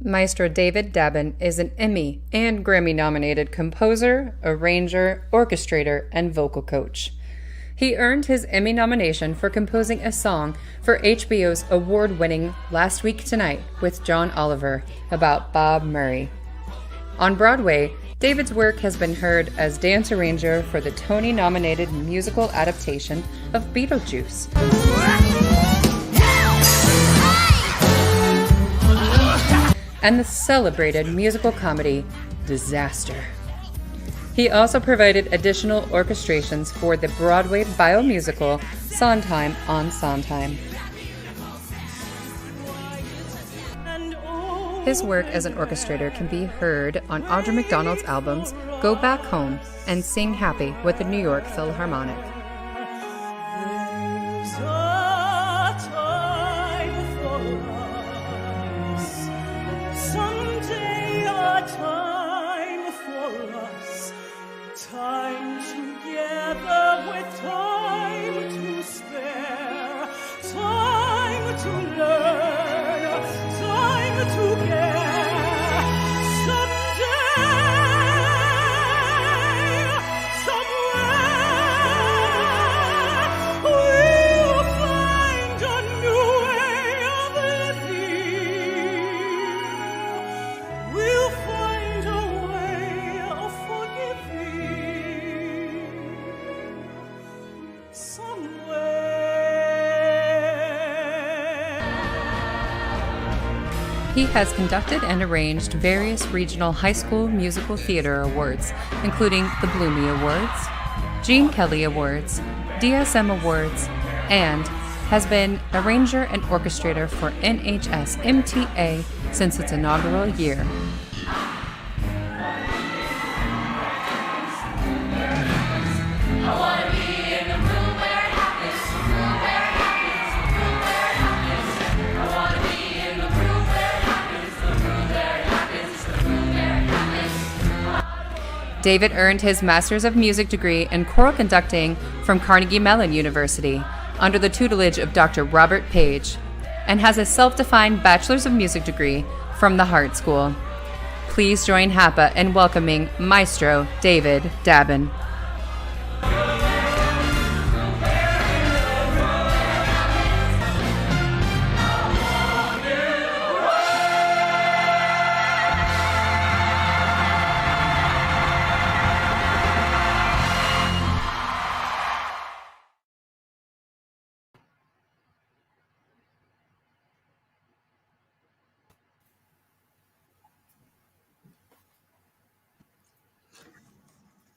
Maestro David Dabbon is an Emmy and Grammy-nominated composer, arranger, orchestrator, and vocal coach. He earned his Emmy nomination for composing a song for HBO's award-winning Last Week Tonight with John Oliver about Bob Murray. On Broadway, David's work has been heard as dance arranger for the Tony-nominated musical adaptation of Beetlejuice. And the celebrated musical comedy, Disaster. He also provided additional orchestrations for the Broadway biomusical Sondheim on Sondheim. His work as an orchestrator can be heard on Audra McDonald's albums Go Back Home and Sing Happy with the New York Philharmonic. Time together with time to spare, time to learn, time to care. Someday, somewhere, we'll find a new way of living. We'll find a way of forgiving. He has conducted and arranged various regional high school musical theater awards, including the Bloomy Awards, Gene Kelly Awards, DSM Awards, and has been arranger and orchestrator for NHS MTA since its inaugural year. David earned his Master's of Music degree in choral conducting from Carnegie Mellon University under the tutelage of Dr. Robert Page, and has a self-defined Bachelor's of Music degree from the Hart School. Please join HAPA in welcoming Maestro David Dabbon.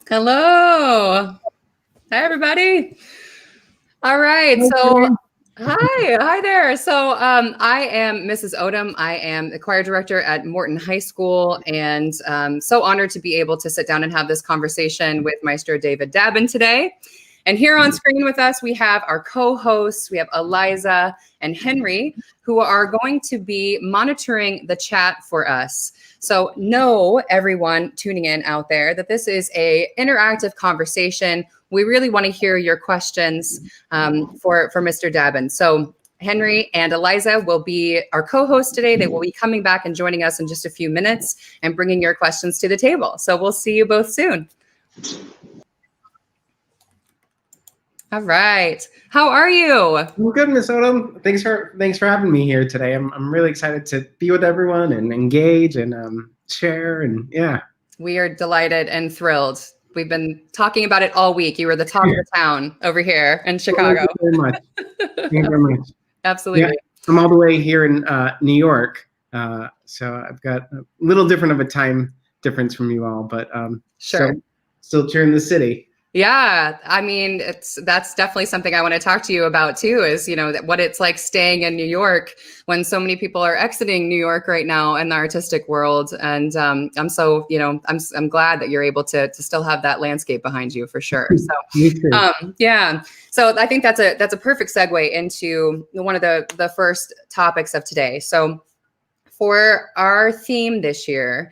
Hello. Hi, everybody. All right. So, hi there. So, I am Mrs. Odom. I am the choir director at Morton High School, and so honored to be able to sit down and have this conversation with Maestro David Dabbon today. And here on screen with us, we have our co-hosts. We have Eliza and Henry, who are going to be monitoring the chat for us. So know, everyone tuning in out there, that this is a interactive conversation. We really want to hear your questions for Mr. Dabbon. So Henry and Eliza will be our co-hosts today. They will be coming back and joining us in just a few minutes and bringing your questions to the table. So we'll see you both soon. All right. How are you? I'm good, Miss Odom. Thanks for having me here today. I'm really excited to be with everyone and engage and share, and yeah. We are delighted and thrilled. We've been talking about it all week. You were the talk of the town over here in Chicago. Thank you very much. Thank you very much. Absolutely. Yeah, I'm all the way here in New York, so I've got a little different of a time difference from you all, but sure. Still cheering the city. Yeah, I mean, that's definitely something I want to talk to you about too, is, what it's like staying in New York when so many people are exiting New York right now in the artistic world. And I'm so, I'm glad that you're able to still have that landscape behind you for sure. So, yeah. So I think that's a perfect segue into one of the first topics of today. So for our theme this year,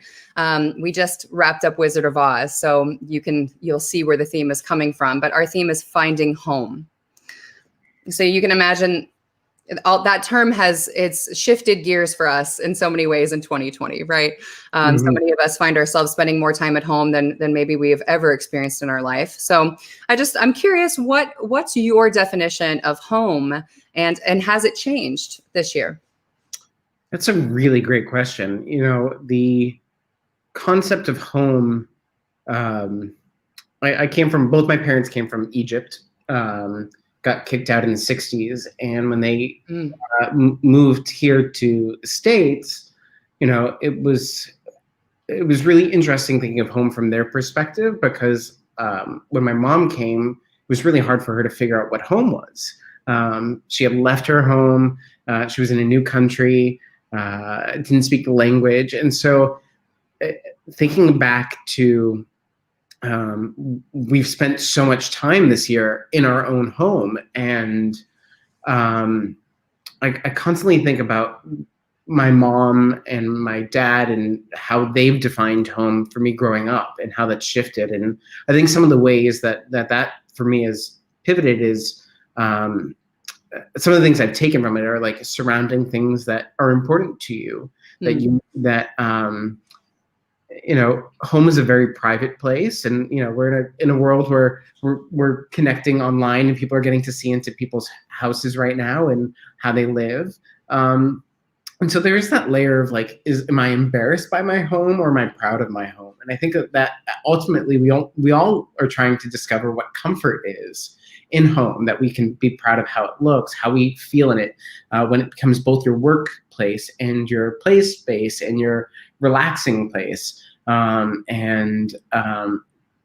we just wrapped up Wizard of Oz, so you'll see where the theme is coming from. But our theme is finding home. So you can imagine all that term it's shifted gears for us in so many ways in 2020, right? So many of us find ourselves spending more time at home than maybe we have ever experienced in our life. So I'm curious, what's your definition of home, and has it changed this year? That's a really great question. You know, the concept of home, I came from, both my parents came from Egypt, got kicked out in the 60s. And when they moved here to the States, you know, it was really interesting thinking of home from their perspective, because when my mom came, it was really hard for her to figure out what home was. She had left her home. She was in a new country, didn't speak the language. And so thinking back to, we've spent so much time this year in our own home. And I constantly think about my mom and my dad and how they've defined home for me growing up and how that's shifted. And I think some of the ways that for me has pivoted is, some of the things I've taken from it are like surrounding things that are important to you, you know, home is a very private place, and you know, we're in a world where we're connecting online, and people are getting to see into people's houses right now and how they live. And so there's that layer of like, am I embarrassed by my home, or am I proud of my home? And I think that ultimately we all are trying to discover what comfort is in home, that we can be proud of how it looks, how we feel in it, when it becomes both your workplace and your play space and your relaxing place.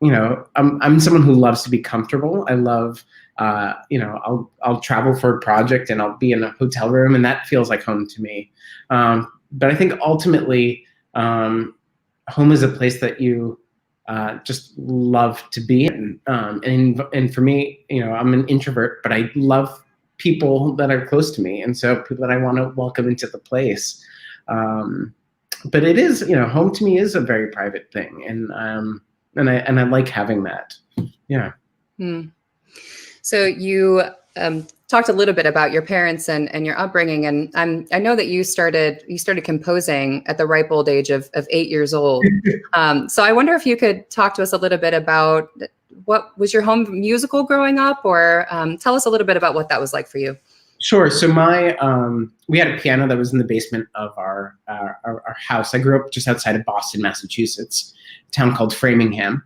You know, I'm someone who loves to be comfortable. I love, you know, I'll travel for a project and I'll be in a hotel room, and that feels like home to me. But I think ultimately, home is a place that you just love to be in. And for me, you know, I'm an introvert, but I love people that are close to me, and so people that I want to welcome into the place. But it is, you know, home to me is a very private thing, and I like having that. Yeah. So you talked a little bit about your parents and your upbringing, and I know that you started composing at the ripe old age of 8 years old. So I wonder if you could talk to us a little bit about what was your home musical growing up, or tell us a little bit about what that was like for you. Sure. So we had a piano that was in the basement of our house. I grew up just outside of Boston, Massachusetts, a town called Framingham,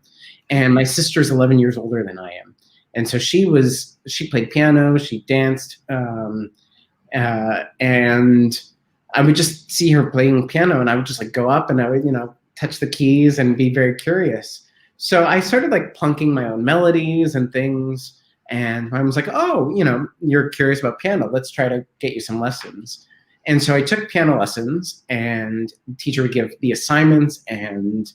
and my sister's 11 years older than I am. And so she played piano, she danced, and I would just see her playing piano, and I would just like go up and I would, you know, touch the keys and be very curious. So I started like plunking my own melodies and things. And I was like, oh, you know, you're curious about piano. Let's try to get you some lessons. And so I took piano lessons, and the teacher would give the assignments. And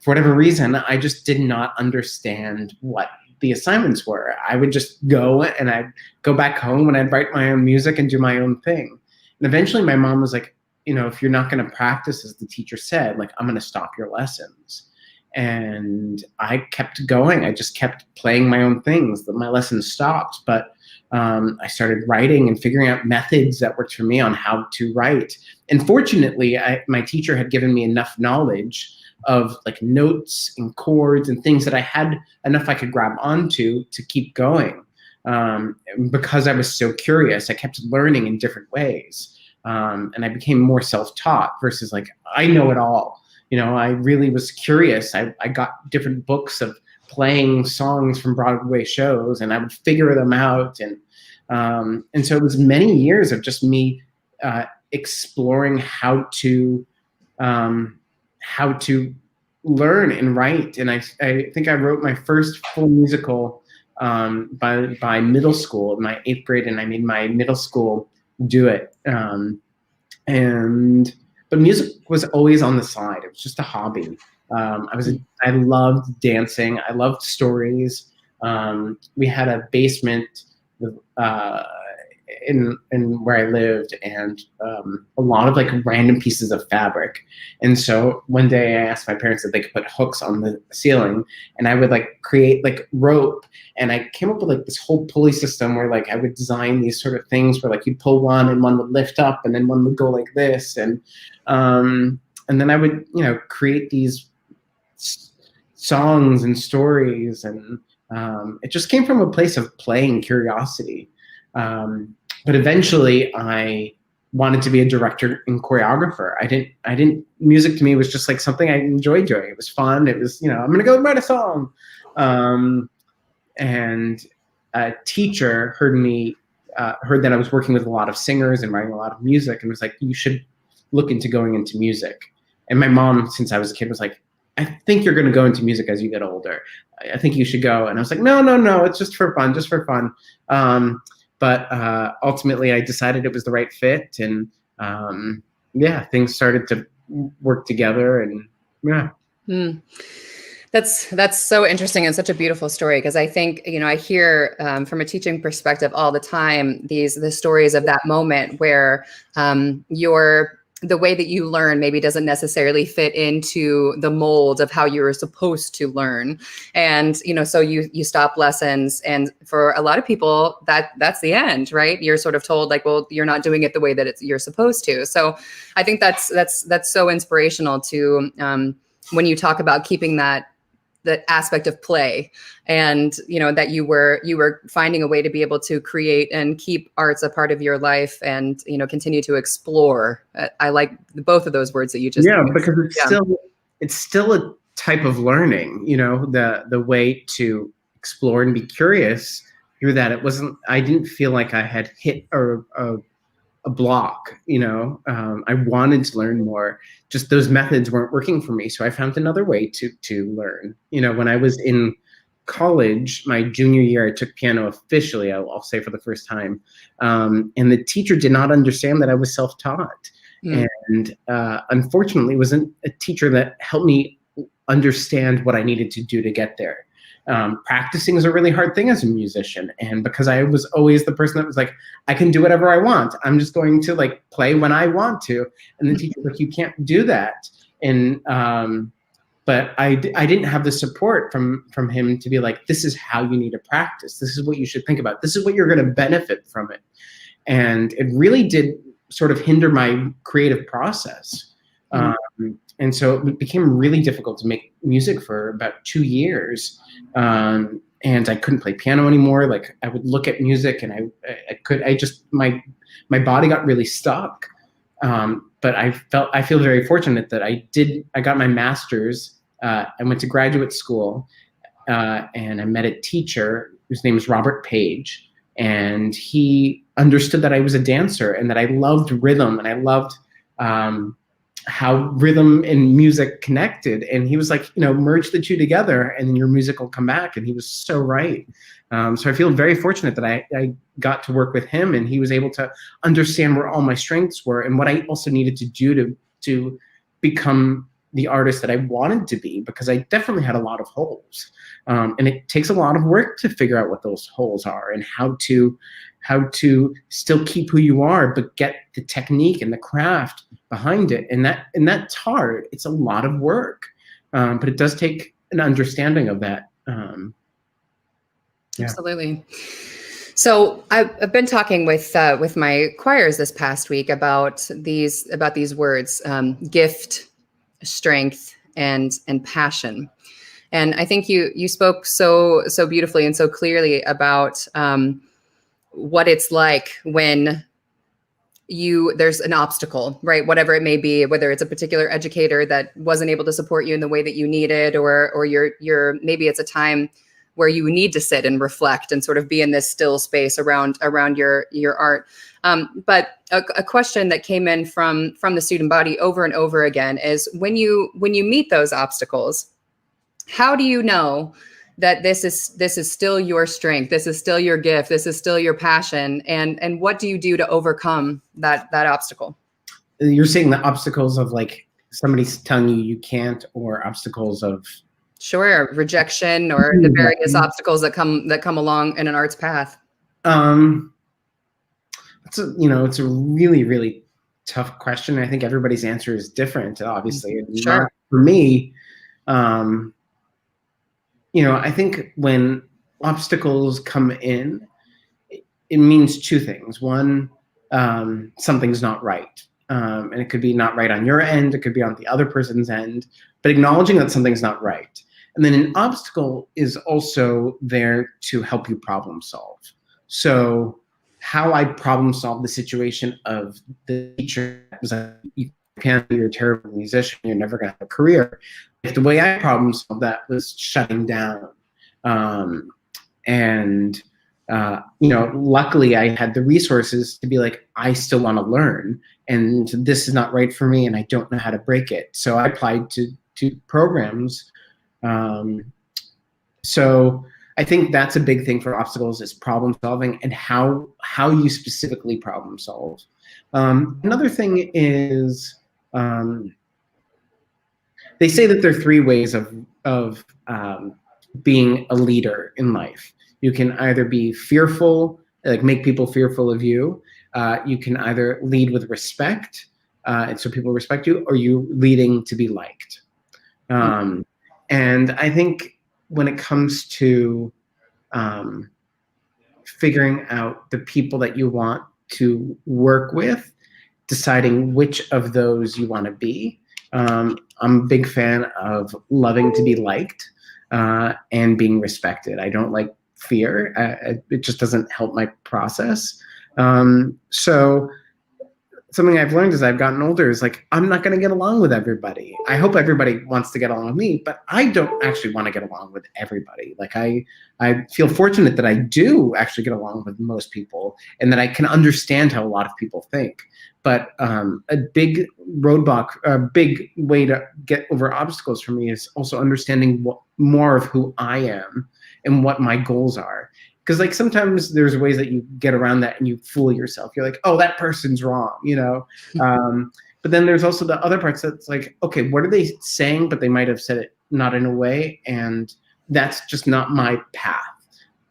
for whatever reason, I just did not understand what the assignments were. I would just go, and I'd go back home and I'd write my own music and do my own thing. And eventually my mom was like, you know, if you're not going to practice as the teacher said, like, I'm going to stop your lessons. And I kept going. I just kept playing my own things. My lessons stopped, but I started writing and figuring out methods that worked for me on how to write. And fortunately, my teacher had given me enough knowledge of like notes and chords and things that I had enough I could grab onto to keep going. Because I was so curious, I kept learning in different ways. And I became more self-taught versus like, I know it all. You know, I really was curious. I got different books of playing songs from Broadway shows, and I would figure them out. And so it was many years of just me exploring how to learn and write. And I think I wrote my first full musical by middle school, in my 8th grade, and I made my middle school do it. But music was always on the side. It was just a hobby. I loved dancing. I loved stories. We had a basement in where I lived, and a lot of like random pieces of fabric. And so one day I asked my parents if they could put hooks on the ceiling, and I would like create like rope, and I came up with like this whole pulley system where like I would design these sort of things where like you pull one and one would lift up and then one would go like this, and then I would, you know, create these songs and stories, and it just came from a place of play and curiosity. But eventually I wanted to be a director and choreographer. Music to me was just like something I enjoyed doing. It was fun. It was, you know, I'm going to go write a song. And a teacher heard that I was working with a lot of singers and writing a lot of music, and was like, you should look into going into music. And my mom, since I was a kid, was like, I think you're going to go into music as you get older. I think you should go. And I was like, no, it's just for fun, But ultimately I decided it was the right fit, and things started to work together, and yeah. That's so interesting and such a beautiful story, because I think, you know, I hear from a teaching perspective all the time the stories of that moment where the way that you learn maybe doesn't necessarily fit into the mold of how you were supposed to learn. And, you know, so you stop lessons, and for a lot of people that's the end, right? You're sort of told like, well, you're not doing it the way that you're supposed to. So I think that's so inspirational to, when you talk about keeping that aspect of play, and, you know, that you were finding a way to be able to create and keep arts a part of your life, and, you know, continue to explore. I like both of those words that you just used. Because it's still a type of learning, you know, the way to explore and be curious through that. I didn't feel like I had hit a block, you know. I wanted to learn more. Just those methods weren't working for me, so I found another way to learn. You know, when I was in college, my junior year, I took piano officially, I'll say for the first time, and the teacher did not understand that I was self-taught. And unfortunately, it wasn't a teacher that helped me understand what I needed to do to get there. Practicing is a really hard thing as a musician, and because I was always the person that was like, I can do whatever I want, I'm just going to like play when I want to, and the teacher was like, you can't do that. And but I didn't have the support from him to be like, this is how you need to practice, this is what you should think about, this is what you're going to benefit from it. And it really did sort of hinder my creative process. And so it became really difficult to make music for about 2 years. And I couldn't play piano anymore. Like, I would look at music and my body got really stuck. But I feel very fortunate that I got my master's. I went to graduate school, and I met a teacher whose name is Robert Page. And he understood that I was a dancer and that I loved rhythm, and I loved, how rhythm and music connected. And he was like, you know, merge the two together and then your music will come back. And he was so right. So I feel very fortunate that I got to work with him, and he was able to understand where all my strengths were and what I also needed to do to become the artist that I wanted to be, because I definitely had a lot of holes. And it takes a lot of work to figure out what those holes are and how to still keep who you are, but get the technique and the craft behind it. And that's hard. It's a lot of work, but it does take an understanding of that. Absolutely. So I've been talking with my choirs this past week about these words, gift, strength, and passion. And I think you spoke so beautifully and so clearly about what it's like when there's an obstacle, right? Whatever it may be, whether it's a particular educator that wasn't able to support you in the way that you needed, or you're maybe it's a time where you need to sit and reflect and sort of be in this still space around your art. But a question that came in from the student body over and over again is, when you meet those obstacles, how do you know that this is still your strength, this is still your gift, this is still your passion, and what do you do to overcome that obstacle? You're saying the obstacles of like somebody's telling you can't, or obstacles of Sure, rejection, or the various obstacles that come along in an art's path. it's a really, really tough question. I think everybody's answer is different, obviously. Sure. For me, I think when obstacles come in, it means two things. One, something's not right. And it could be not right on your end, it could be on the other person's end, but acknowledging that something's not right. And then an obstacle is also there to help you problem solve. So how I problem solve the situation of the teacher was like, you can't be, you're a terrible musician, you're never gonna have a career. If the way I problem solved that was shutting down. Luckily I had the resources to be like, I still want to learn, and this is not right for me, and I don't know how to break it. So I applied to programs. So I think that's a big thing for obstacles, is problem solving and how you specifically problem solve. Another thing is, they say that there are three ways of being a leader in life. You can either be fearful, like make people fearful of you. You can either lead with respect, and so people respect you, or you leading to be liked. And I think when it comes to figuring out the people that you want to work with, deciding which of those you want to be. I'm a big fan of loving to be liked and being respected. I don't like fear. It just doesn't help my process. So something I've learned as I've gotten older is like, I'm not going to get along with everybody. I hope everybody wants to get along with me, but I don't actually want to get along with everybody. Like I feel fortunate that I do actually get along with most people, and that I can understand how a lot of people think. But a big roadblock, a big way to get over obstacles for me is also understanding more of who I am and what my goals are. Because like sometimes there's ways that you get around that and you fool yourself. You're like, oh, that person's wrong, But then there's also the other parts that's like, okay, what are they saying? But they might have said it not in a way, and that's just not my path.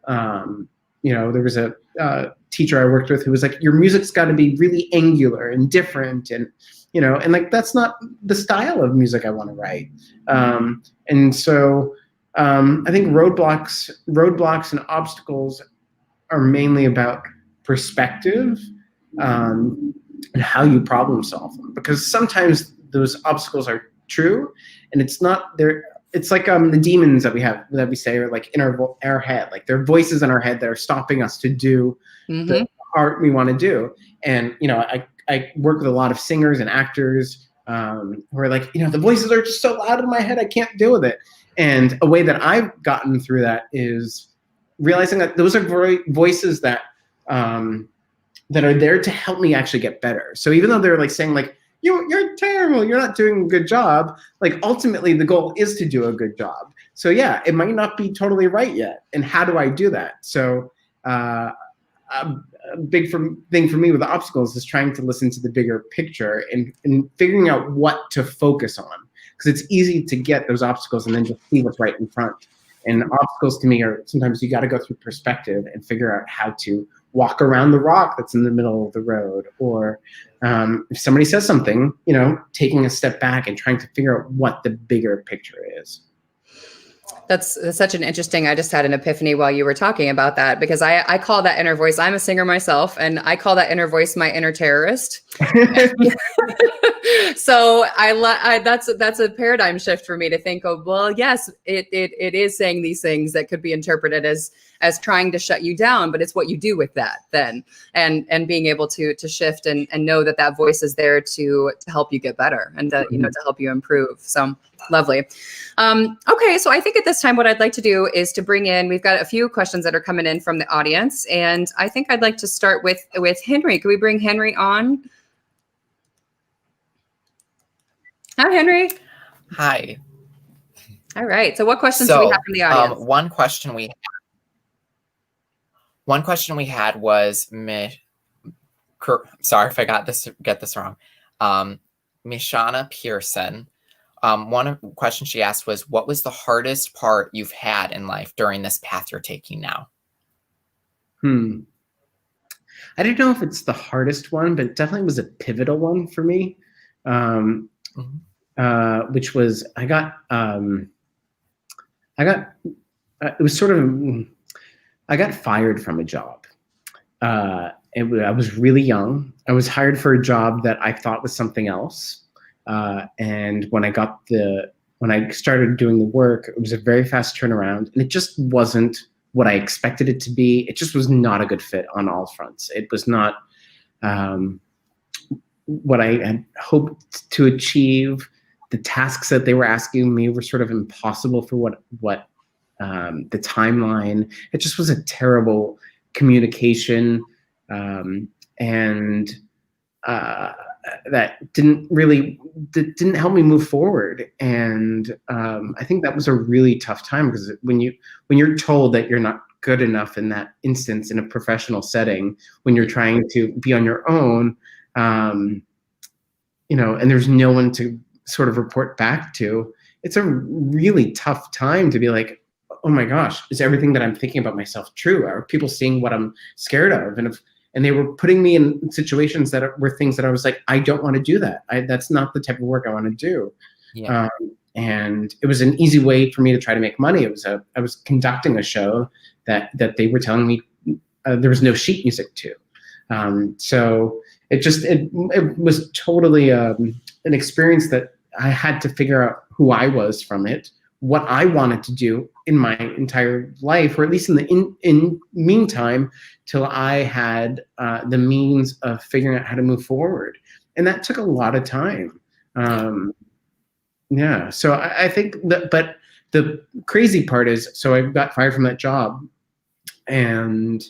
There was a teacher I worked with who was like, your music's got to be really angular and different, and like that's not the style of music I want to write. And so I think roadblocks and obstacles are mainly about perspective and how you problem solve them. Because sometimes those obstacles are true, and it's not there. It's like the demons that we say are like in our head, like they're voices in our head that are stopping us to do the art we want to do. And I work with a lot of singers and actors who are like, the voices are just so loud in my head, I can't deal with it. And a way that I've gotten through that is realizing that those are voices that are there to help me actually get better. So even though they're like saying like, you're terrible, you're not doing a good job, like ultimately the goal is to do a good job. So yeah, it might not be totally right yet. And how do I do that? So a big thing for me with the obstacles is trying to listen to the bigger picture and figuring out what to focus on. Because it's easy to get those obstacles and then just see what's right in front. And obstacles to me are sometimes you got to go through perspective and figure out how to walk around the rock that's in the middle of the road. Or if somebody says something, taking a step back and trying to figure out what the bigger picture is. That's such an interesting, I just had an epiphany while you were talking about that, because I call that inner voice, I'm a singer myself, and I call that inner voice my inner terrorist. So that's a paradigm shift for me to think of, well, yes, it is saying these things that could be interpreted as trying to shut you down, but it's what you do with that then, and being able to shift and know that voice is there to help you get better and to help you improve. So lovely. Okay, so I think at this time what I'd like to do is to bring in, we've got a few questions that are coming in from the audience, and I think I'd like to start with Henry. Can we bring Henry on? Hi, Henry. Hi. All right. So what questions do we have from the audience? One question we had was, sorry if I get this wrong. Mishana Pearson. One question she asked was, what was the hardest part you've had in life during this path you're taking now? I don't know if it's the hardest one, but it definitely was a pivotal one for me. Which was it was sort of, I got fired from a job. I was really young. I was hired for a job that I thought was something else. And when I started doing the work, it was a very fast turnaround, and it just wasn't what I expected it to be. It just was not a good fit on all fronts. It was not what I had hoped to achieve. The tasks that they were asking me were sort of impossible for what the timeline. It just was a terrible communication, and that didn't help me move forward. And I think that was a really tough time, because when you're told that you're not good enough in that instance in a professional setting, when you're trying to be on your own, and there's no one to sort of report back to, it's a really tough time to be like, oh my gosh, is everything that I'm thinking about myself true? Are people seeing what I'm scared of? And they were putting me in situations that were things that I was like, I don't want to do that. That's not the type of work I want to do. Yeah. And it was an easy way for me to try to make money. I was conducting a show that they were telling me there was no sheet music to. So it was totally an experience that I had to figure out who I was from it, what I wanted to do in my entire life, or at least in the meantime, till I had the means of figuring out how to move forward. And that took a lot of time. Yeah. So I think but the crazy part is, so I got fired from that job, and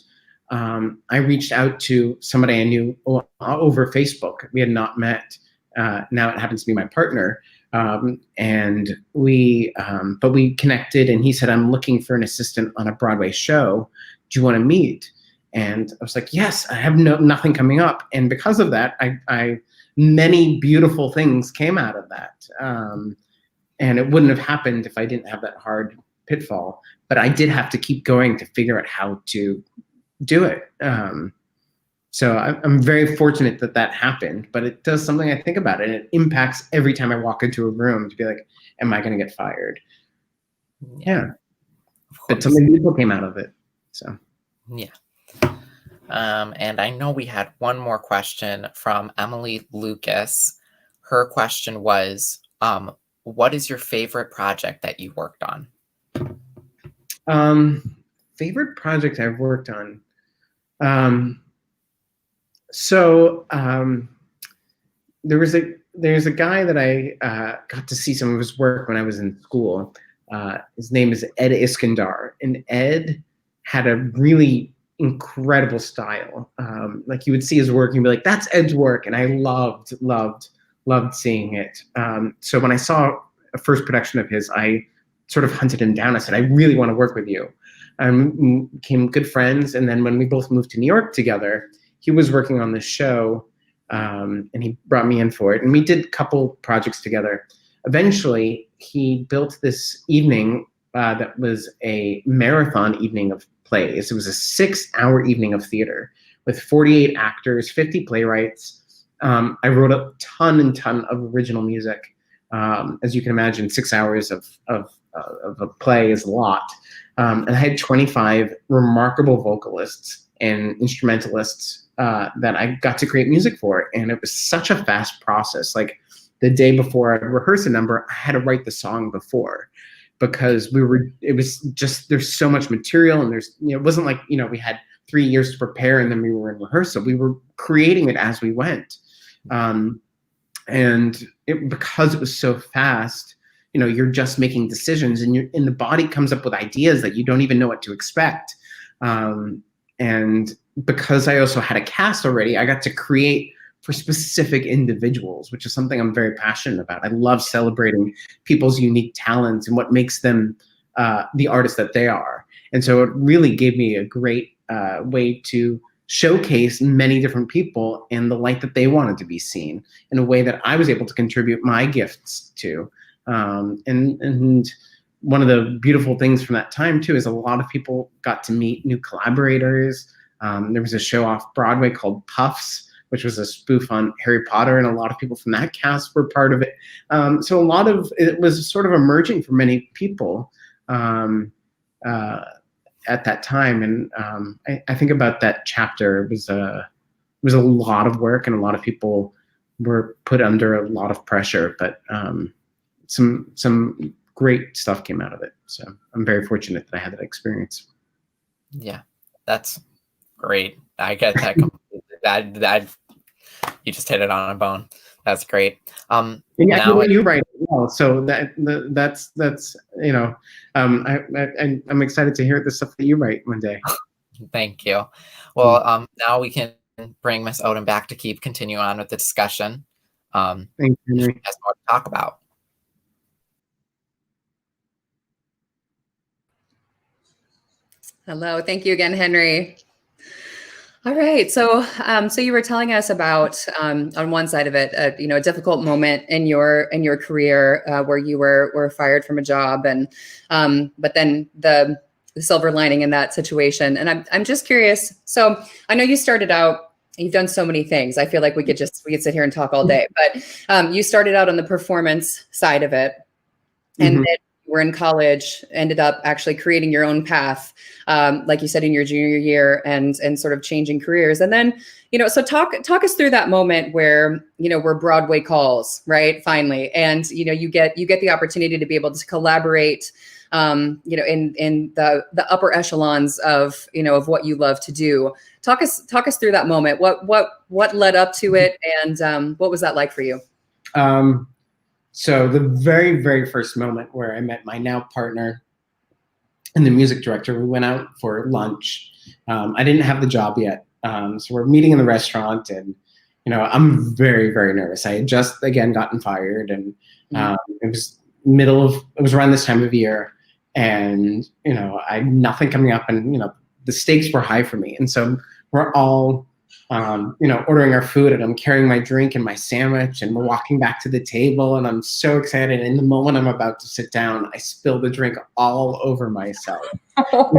I reached out to somebody I knew over Facebook. We had not met. Now it happens to be my partner. And we connected, and he said, I'm looking for an assistant on a Broadway show. Do you want to meet? And I was like, yes, I have nothing coming up. And because of that, many beautiful things came out of that. And it wouldn't have happened if I didn't have that hard pitfall, but I did have to keep going to figure out how to do it. So I'm very fortunate that happened, but it does something I think about it, and it impacts every time I walk into a room to be like, am I going to get fired? Yeah. But something beautiful came out of it. So. Yeah. And I know we had one more question from Emily Lucas. Her question was, what is your favorite project that you worked on? Favorite project I've worked on. So there's a guy that I got to see some of his work when I was in school. His name is Ed Eskandar, and Ed had a really incredible style. Like, you would see his work and be like, that's Ed's work, and I loved seeing it. So when I saw a first production of his, I sort of hunted him down. I said, I really want to work with you. Became good friends, and then when we both moved to New York together, he was working on this show, and he brought me in for it. And we did a couple projects together. Eventually, he built this evening that was a marathon evening of plays. It was a 6-hour evening of theater with 48 actors, 50 playwrights. I wrote a ton of original music. As you can imagine, 6 hours of a play is a lot. And I had 25 remarkable vocalists and instrumentalists that I got to create music for. And it was such a fast process. Like, the day before I'd rehearse a number, I had to write the song before, because it was just, there's so much material, and it wasn't like, we had 3 years to prepare and then we were in rehearsal. We were creating it as we went. And because it was so fast, you're just making decisions, and the body comes up with ideas that you don't even know what to expect. And because I also had a cast already, I got to create for specific individuals, which is something I'm very passionate about. I love celebrating people's unique talents and what makes them the artists that they are. And so it really gave me a great way to showcase many different people in the light that they wanted to be seen, in a way that I was able to contribute my gifts to. And one of the beautiful things from that time too is a lot of people got to meet new collaborators. There was a show off Broadway called Puffs, which was a spoof on Harry Potter, and a lot of people from that cast were part of it. So a lot of it was sort of emerging for many people at that time. And I think about that chapter. It was a lot of work, and a lot of people were put under a lot of pressure, but some great stuff came out of it. So I'm very fortunate that I had that experience. Yeah, that's great. I get that completely. That you just hit it on a bone. That's great. Now you write as well, so that's you know, I'm excited to hear the stuff that you write one day. Thank you. Well, now we can bring Miss Odom back to continue on with the discussion. Thank you, Henry. She has more to talk about. Hello, thank you again, Henry. All right, so so you were telling us about on one side of it, a difficult moment in your career where you were fired from a job, and but then the silver lining in that situation. And I'm just curious. So I know you started out. You've done so many things. I feel like we could sit here and talk all day. But you started out on the performance side of it, and then you were in college. Ended up actually creating your own path, like you said, in your junior year, and sort of changing careers. And then so talk us through that moment where where Broadway calls, right? Finally, and you get the opportunity to be able to collaborate. In the upper echelons of what you love to do. Talk us through that moment. What led up to it, and what was that like for you? So the very, very first moment where I met my now partner and the music director, we went out for lunch. I didn't have the job yet, so we're meeting in the restaurant, and I'm very, very nervous. I had just again gotten fired, and it was around this time of year. And, I had nothing coming up, and, the stakes were high for me. And so we're all, ordering our food, and I'm carrying my drink and my sandwich, and we're walking back to the table, and I'm so excited. And the moment I'm about to sit down, I spill the drink all over myself. I'm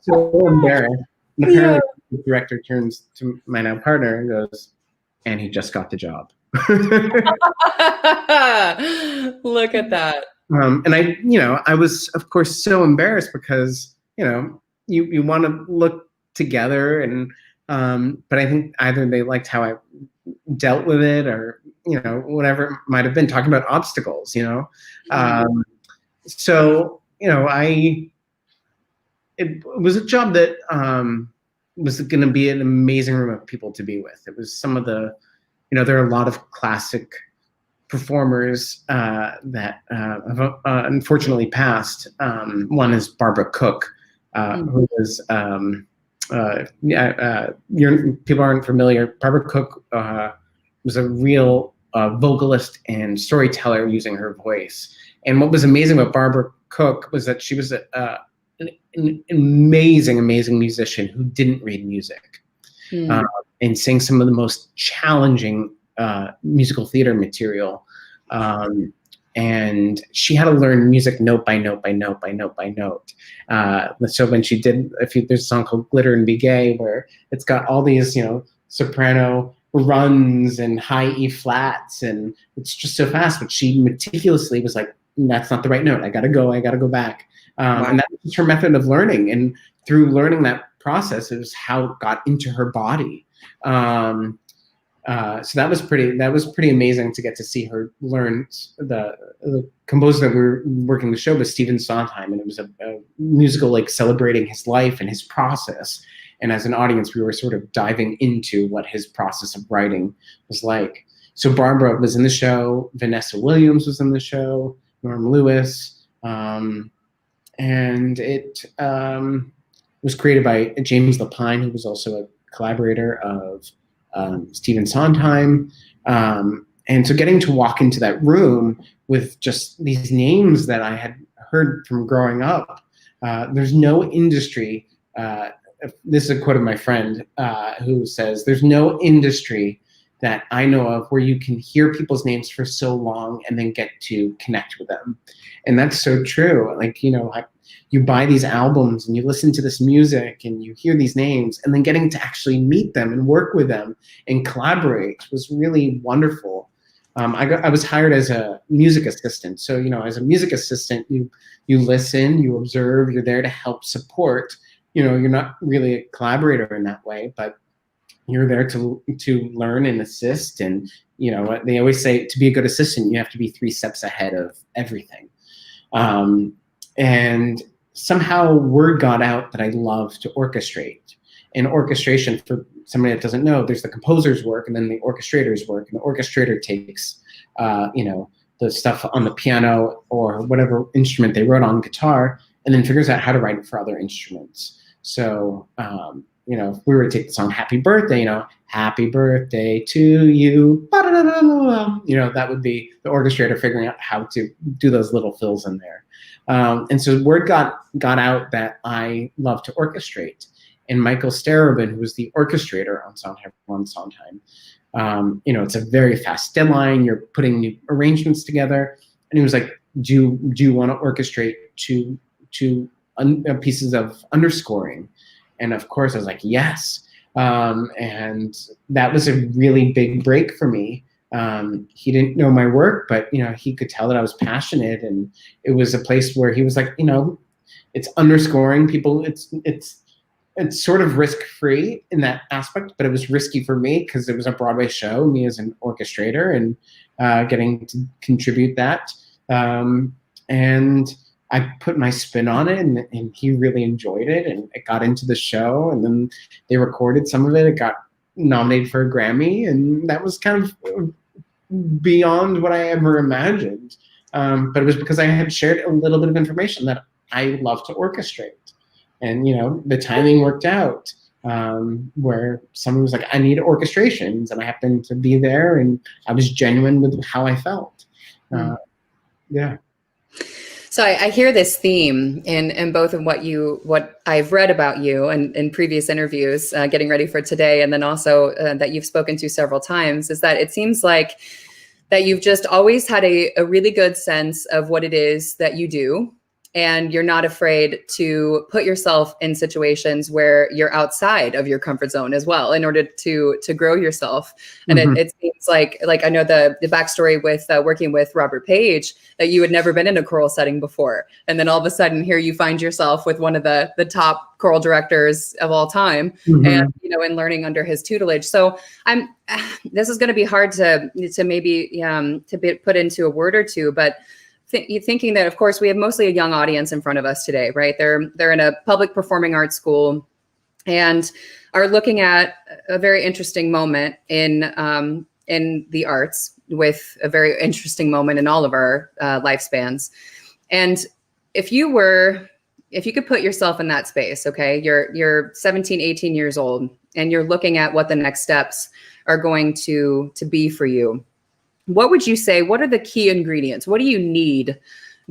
so embarrassed. And apparently the director turns to my now partner and goes, and he just got the job. Look at that. And I was, of course, so embarrassed because, you want to look together, and, but I think either they liked how I dealt with it, or, whatever it might have been, talking about obstacles, so, it was a job that was going to be an amazing room of people to be with. It was some of the, there are a lot of classic performers that have unfortunately passed. One is Barbara Cook, who was people aren't familiar. Barbara Cook was a real vocalist and storyteller using her voice. And what was amazing about Barbara Cook was that she was an amazing musician who didn't read music, and sang some of the most challenging musical theater material. And she had to learn music note by note by note by note by note. So when she did, there's a song called Glitter and Be Gay, where it's got all these, soprano runs and high E flats, and it's just so fast, but she meticulously was like, that's not the right note. I gotta go back. Wow. And that was her method of learning. And through learning that process, it was how it got into her body. So that was pretty amazing to get to see her learn. The composer that we were working the show was Stephen Sondheim, and it was a musical like celebrating his life and his process. And as an audience, we were sort of diving into what his process of writing was like. So Barbara was in the show, Vanessa Williams was in the show, Norm Lewis, and it was created by James Lapine, who was also a collaborator of Stephen Sondheim. And so getting to walk into that room with just these names that I had heard from growing up, there's no industry, this is a quote of my friend who says, there's no industry that I know of where you can hear people's names for so long and then get to connect with them. And that's so true. Like, you buy these albums and you listen to this music and you hear these names, and then getting to actually meet them and work with them and collaborate was really wonderful. I was hired as a music assistant. So, as a music assistant, you listen, you observe, you're there to help support. You're not really a collaborator in that way, but you're there to learn and assist. And, they always say to be a good assistant, you have to be 3 steps ahead of everything. And somehow word got out that I love to orchestrate. And orchestration, for somebody that doesn't know, there's the composer's work and then the orchestrator's work. And the orchestrator takes, the stuff on the piano or whatever instrument they wrote on guitar, and then figures out how to write it for other instruments. So, if we were to take the song Happy Birthday, happy birthday to you, that would be the orchestrator figuring out how to do those little fills in there. And so word got out that I love to orchestrate. And Michael Starobin, who was the orchestrator on Sondheim, it's a very fast deadline. You're putting new arrangements together. And he was like, do you want to orchestrate two pieces of underscoring? And of course, I was like, yes. And that was a really big break for me. He didn't know my work, but he could tell that I was passionate, and it was a place where he was like, it's underscoring people. It's sort of risk-free in that aspect, but it was risky for me because it was a Broadway show, me as an orchestrator, and getting to contribute that. And I put my spin on it, and he really enjoyed it, and it got into the show, and then they recorded some of it. It got nominated for a Grammy, and that was kind of beyond what I ever imagined. But it was because I had shared a little bit of information that I love to orchestrate. And, the timing worked out, where someone was like, I need orchestrations, and I happened to be there, and I was genuine with how I felt. Yeah. So I hear this theme in both of what I've read about you and in previous interviews, getting ready for today, and then also that you've spoken to several times, is that it seems like that you've just always had a really good sense of what it is that you do. And you're not afraid to put yourself in situations where you're outside of your comfort zone as well, in order to grow yourself. And it seems like I know the backstory with working with Robert Page, that you had never been in a choral setting before. And then all of a sudden here you find yourself with one of the top choral directors of all time, and, and learning under his tutelage. So this is going to be hard to maybe to put into a word or two, but thinking that, of course, we have mostly a young audience in front of us today, right? They're in a public performing arts school and are looking at a very interesting moment in the arts, with a very interesting moment in all of our lifespans. And if you could put yourself in that space, okay, you're 17, 18 years old, and you're looking at what the next steps are going to be for you, what would you say? What are the key ingredients? What do you need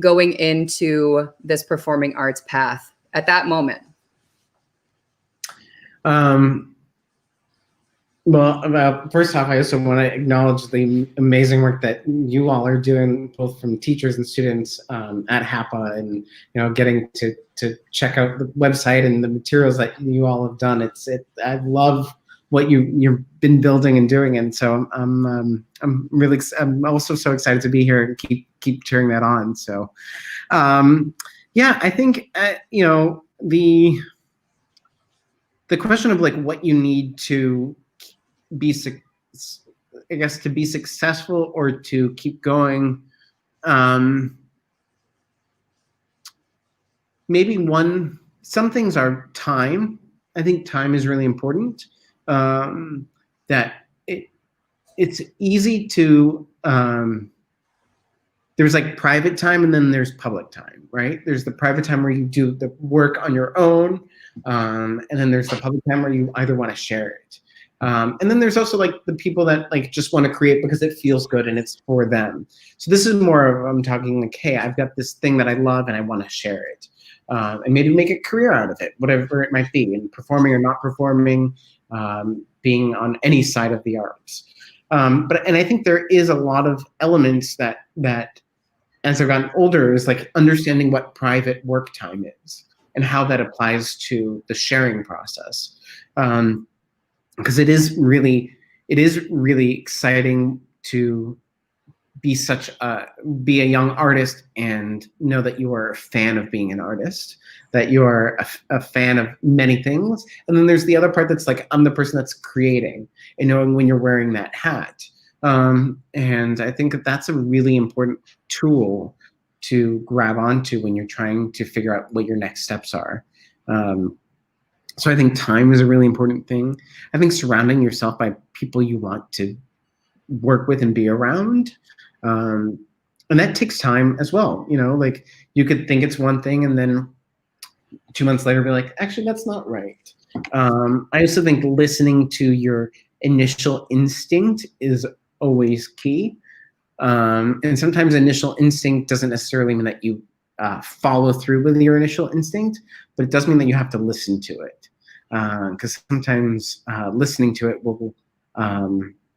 going into this performing arts path at that moment? Well, first off, I also want to acknowledge the amazing work that you all are doing, both from teachers and students at HAPA, and getting to check out the website and the materials that you all have done. I love what you've been building and doing, and so I'm also so excited to be here and keep cheering that on. So, I think the question of like what you need to be successful or to keep going. Maybe some things are time. I think time is really important. That it's easy to, there's like private time and then there's public time, right? There's the private time where you do the work on your own, and then there's the public time where you either want to share it. And then there's also like the people that like just want to create because it feels good and it's for them. So this is more of, I'm talking like, hey, I've got this thing that I love and I want to share it. And maybe make a career out of it, whatever it might be, in performing or not performing, being on any side of the arts. And I think there is a lot of elements that as I've gotten older is like understanding what private work time is and how that applies to the sharing process. Because it is really exciting to be a young artist and know that you are a fan of being an artist, that you are a fan of many things. And then there's the other part that's like, I'm the person that's creating, and knowing when you're wearing that hat. And I think that that's a really important tool to grab onto when you're trying to figure out what your next steps are. So I think time is a really important thing. I think surrounding yourself by people you want to work with and be around. And that takes time as well. You know, like you could think it's one thing and then 2 months later be like, actually, that's not right. I also think listening to your initial instinct is always key. And sometimes initial instinct doesn't necessarily mean that you follow through with your initial instinct, but it does mean that you have to listen to it. Because sometimes listening to it will,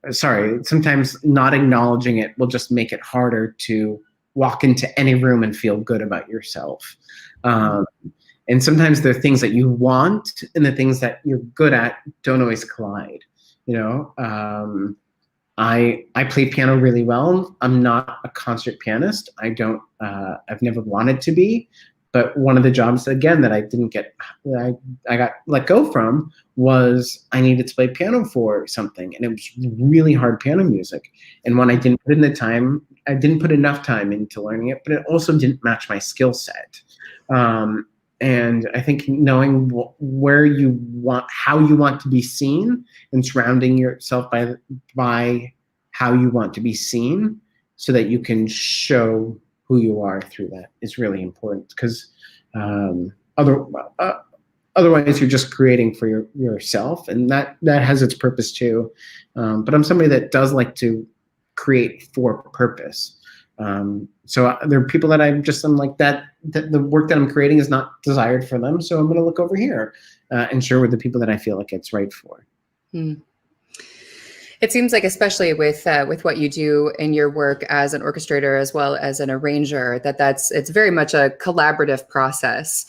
sometimes not acknowledging it will just make it harder to walk into any room and feel good about yourself. And sometimes the things that you want and the things that you're good at don't always collide. You know, I play piano really well. I'm not a concert pianist. I've never wanted to be. But one of the jobs, again, that I didn't get, that I got let go from was I needed to play piano for something. And it was really hard piano music. And when I didn't put in the time, I didn't put enough time into learning it, but it also didn't match my skill set. And I think knowing where you want, how you want to be seen, and surrounding yourself by how you want to be seen so that you can show who you are through that is really important, because otherwise you're just creating for yourself, and that has its purpose too. But I'm somebody that does like to create for purpose. So there are people that I'm like that the work that I'm creating is not desired for them, so I'm going to look over here and share with the people that I feel like it's right for. It seems like, especially with what you do in your work as an orchestrator as well as an arranger, it's very much a collaborative process.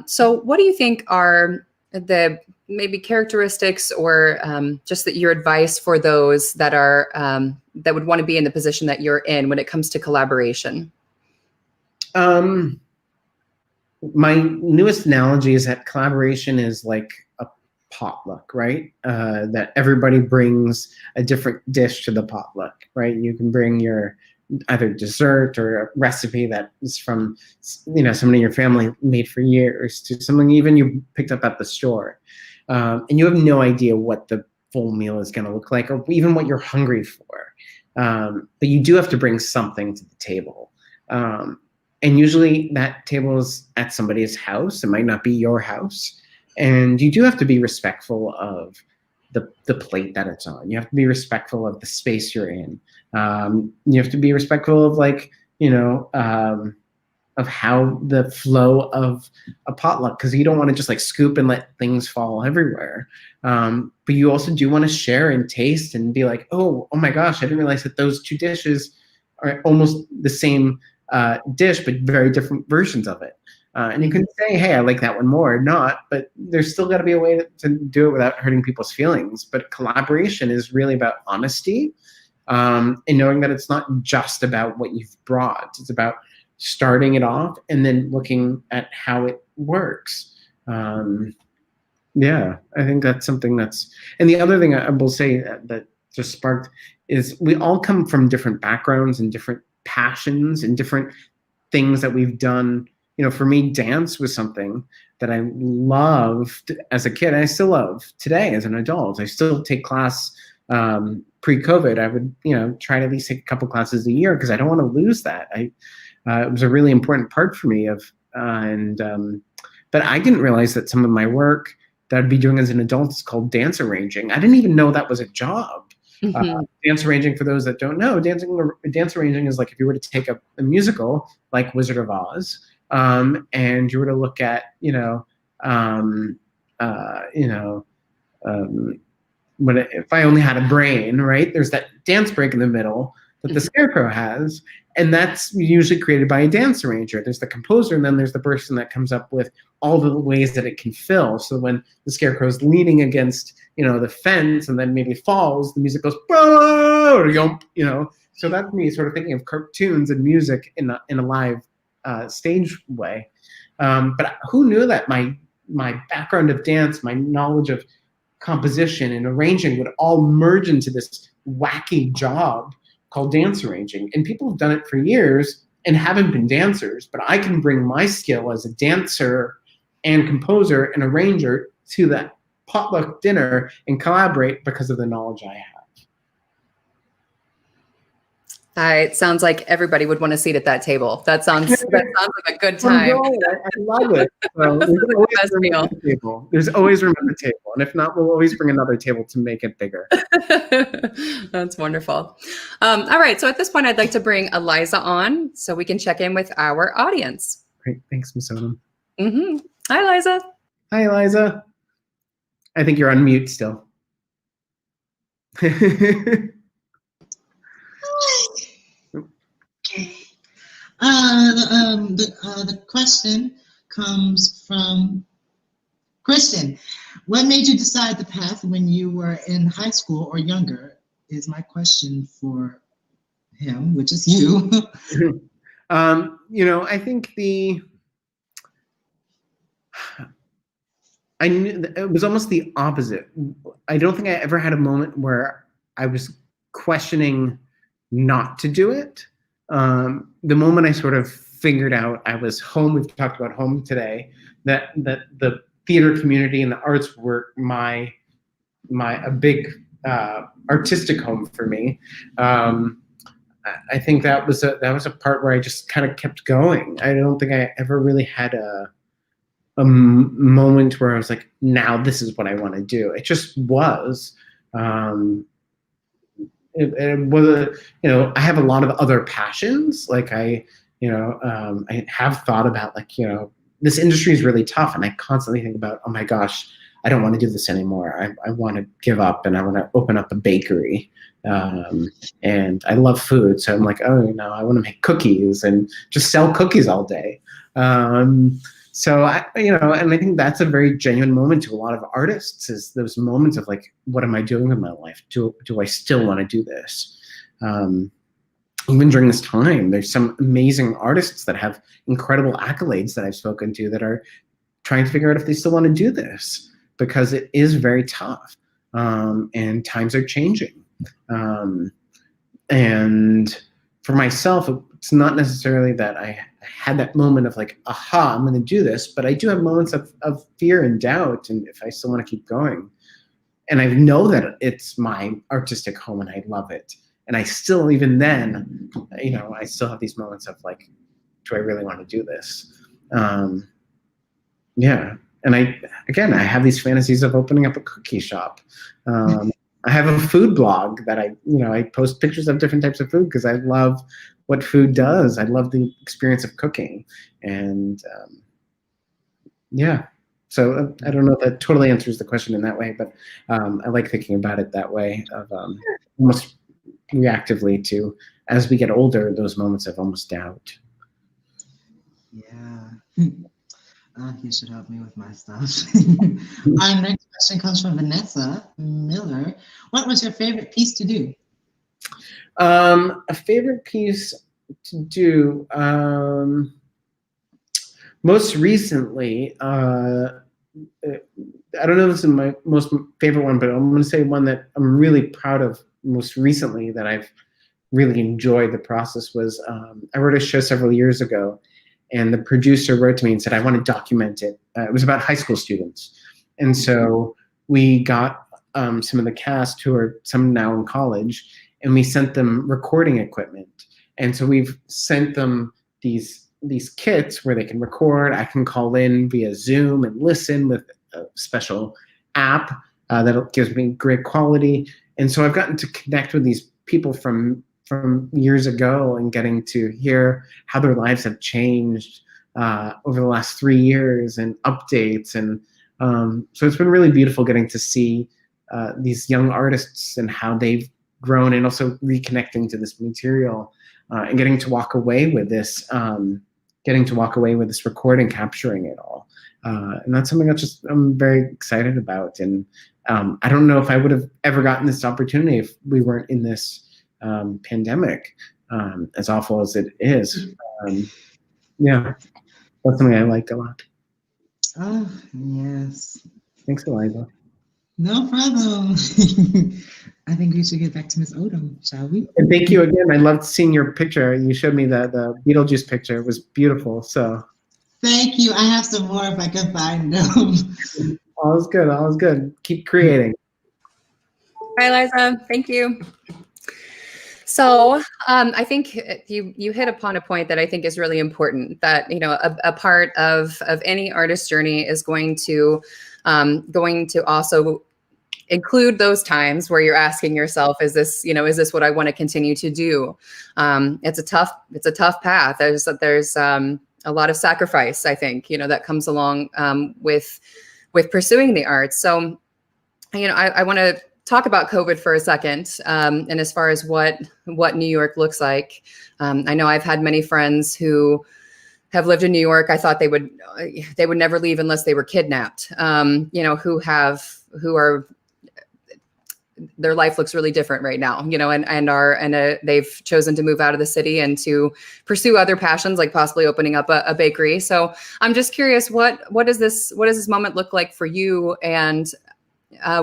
So what do you think are the maybe characteristics or just your advice for those that are that would want to be in the position that you're in when it comes to collaboration? My newest analogy is that collaboration is like a potluck, right? That everybody brings a different dish to the potluck, right? You can bring your either dessert or a recipe that is from, someone in your family made for years, to something even you picked up at the store. And you have no idea what the full meal is going to look like, or even what you're hungry for. But you do have to bring something to the table. And usually that table is at somebody's house. It might not be your house. And you do have to be respectful of the plate that it's on. You have to be respectful of the space you're in. You have to be respectful of of how the flow of a potluck, because you don't want to just like scoop and let things fall everywhere. But you also do want to share and taste and be like, oh my gosh, I didn't realize that those two dishes are almost the same dish, but very different versions of it. And you can say, hey, I like that one more, or not, but there's still got to be a way to do it without hurting people's feelings. But collaboration is really about honesty, and knowing that it's not just about what you've brought. It's about starting it off and then looking at how it works. Yeah, I think that's something that's, and the other thing I will say that just sparked is we all come from different backgrounds and different passions and different things that we've done. For me, dance was something that I loved as a kid, and I still love today as an adult. I still take class. Pre-COVID, I would, try to at least take a couple classes a year because I don't want to lose that. It was a really important part for me but I didn't realize that some of my work that I'd be doing as an adult is called dance arranging. I didn't even know that was a job. Mm-hmm. Dance arranging, for those that don't know, dance arranging is like if you were to take a musical like Wizard of Oz, and you were to look at, if I only had a brain, right? There's that dance break in the middle, that the Scarecrow has. And that's usually created by a dance arranger. There's the composer, and then there's the person that comes up with all the ways that it can fill. So when the Scarecrow is leaning against, the fence and then maybe falls, the music goes, "Whoa!" or yomp, So that's me sort of thinking of cartoons and music in a live stage way. But who knew that my background of dance, my knowledge of composition and arranging would all merge into this wacky job called dance arranging. And people have done it for years and haven't been dancers, but I can bring my skill as a dancer and composer and arranger to that potluck dinner and collaborate because of the knowledge I have. It sounds like everybody would want a seat at that table. That sounds like a good time. I love it. So there's always room at the table. And if not, we'll always bring another table to make it bigger. That's wonderful. All right. So at this point, I'd like to bring Eliza on so we can check in with our audience. Great. Thanks, Ms. Odom. Mm-hmm. Hi, Eliza. Hi, Eliza. I think you're on mute still. Okay. The question comes from Christian. What made you decide the path when you were in high school or younger? Is my question for him, which is you. I think I knew it was almost the opposite. I don't think I ever had a moment where I was questioning not to do it. The moment I sort of figured out I was home, we've talked about home today, that the theater community and the arts were a big artistic home for me. I think that was a part where I just kind of kept going. I don't think I ever really had a moment where I was like, now this is what I want to do. It just was. It was, I have a lot of other passions. Like I have thought about this industry is really tough, and I constantly think about, oh my gosh, I don't want to do this anymore. I want to give up, and I want to open up a bakery. And I love food, so I'm like, I want to make cookies and just sell cookies all day. So and I think that's a very genuine moment to a lot of artists, is those moments of like, what am I doing with my life? Do I still want to do this? Even during this time, there's some amazing artists that have incredible accolades that I've spoken to that are trying to figure out if they still want to do this, because it is very tough, and times are changing. And for myself, it's not necessarily that I had that moment of like, aha, I'm going to do this, but I do have moments of fear and doubt, and if I still want to keep going. And I know that it's my artistic home and I love it. And I still, even then, I still have these moments of like, do I really want to do this? Yeah. And I have these fantasies of opening up a cookie shop. I have a food blog that I post pictures of different types of food because I love what food does. I love the experience of cooking. And yeah, so I don't know if that totally answers the question in that way, but I like thinking about it that way, of almost reactively to, as we get older, those moments of almost doubt. Yeah. You should help me with my stuff. Our next question comes from Vanessa Miller. What was your favorite piece to do? A favorite piece to do, most recently, I don't know if this is my most favorite one, but I'm going to say one that I'm really proud of most recently that I've really enjoyed the process was, I wrote a show several years ago, and the producer wrote to me and said, I want to document it. It was about high school students. And so we got some of the cast, who are some now in college, and we sent them recording equipment. And so we've sent them these kits where they can record. I can call in via Zoom and listen with a special app that gives me great quality. And so I've gotten to connect with these people from years ago and getting to hear how their lives have changed over the last 3 years and updates. And so it's been really beautiful getting to see these young artists and how they've grown, and also reconnecting to this material and getting to walk away with this recording, capturing it all. And that's something that I'm very excited about. And I don't know if I would have ever gotten this opportunity if we weren't in this pandemic, as awful as it is. Yeah, that's something I liked a lot. Oh, yes. Thanks, Eliza. No problem. I think we should get back to Miss Odom, shall we? And thank you again. I loved seeing your picture. You showed me the Beetlejuice picture. It was beautiful. So Thank you. I have some more if I can find them. all is good. All is good. Keep creating. Hi, Liza. Thank you. So I think you hit upon a point that I think is really important, that, you know, a part of any artist journey is going to also include those times where you're asking yourself, is this what I want to continue to do? It's a tough path. There's a lot of sacrifice, I think, that comes along with pursuing the arts. So, I want to talk about COVID for a second, and as far as what New York looks like. I know I've had many friends who have lived in New York. I thought they would never leave unless they were kidnapped. Their life looks really different right now, and they've chosen to move out of the city and to pursue other passions, like possibly opening up a bakery. So I'm just curious, what does this moment look like for you, and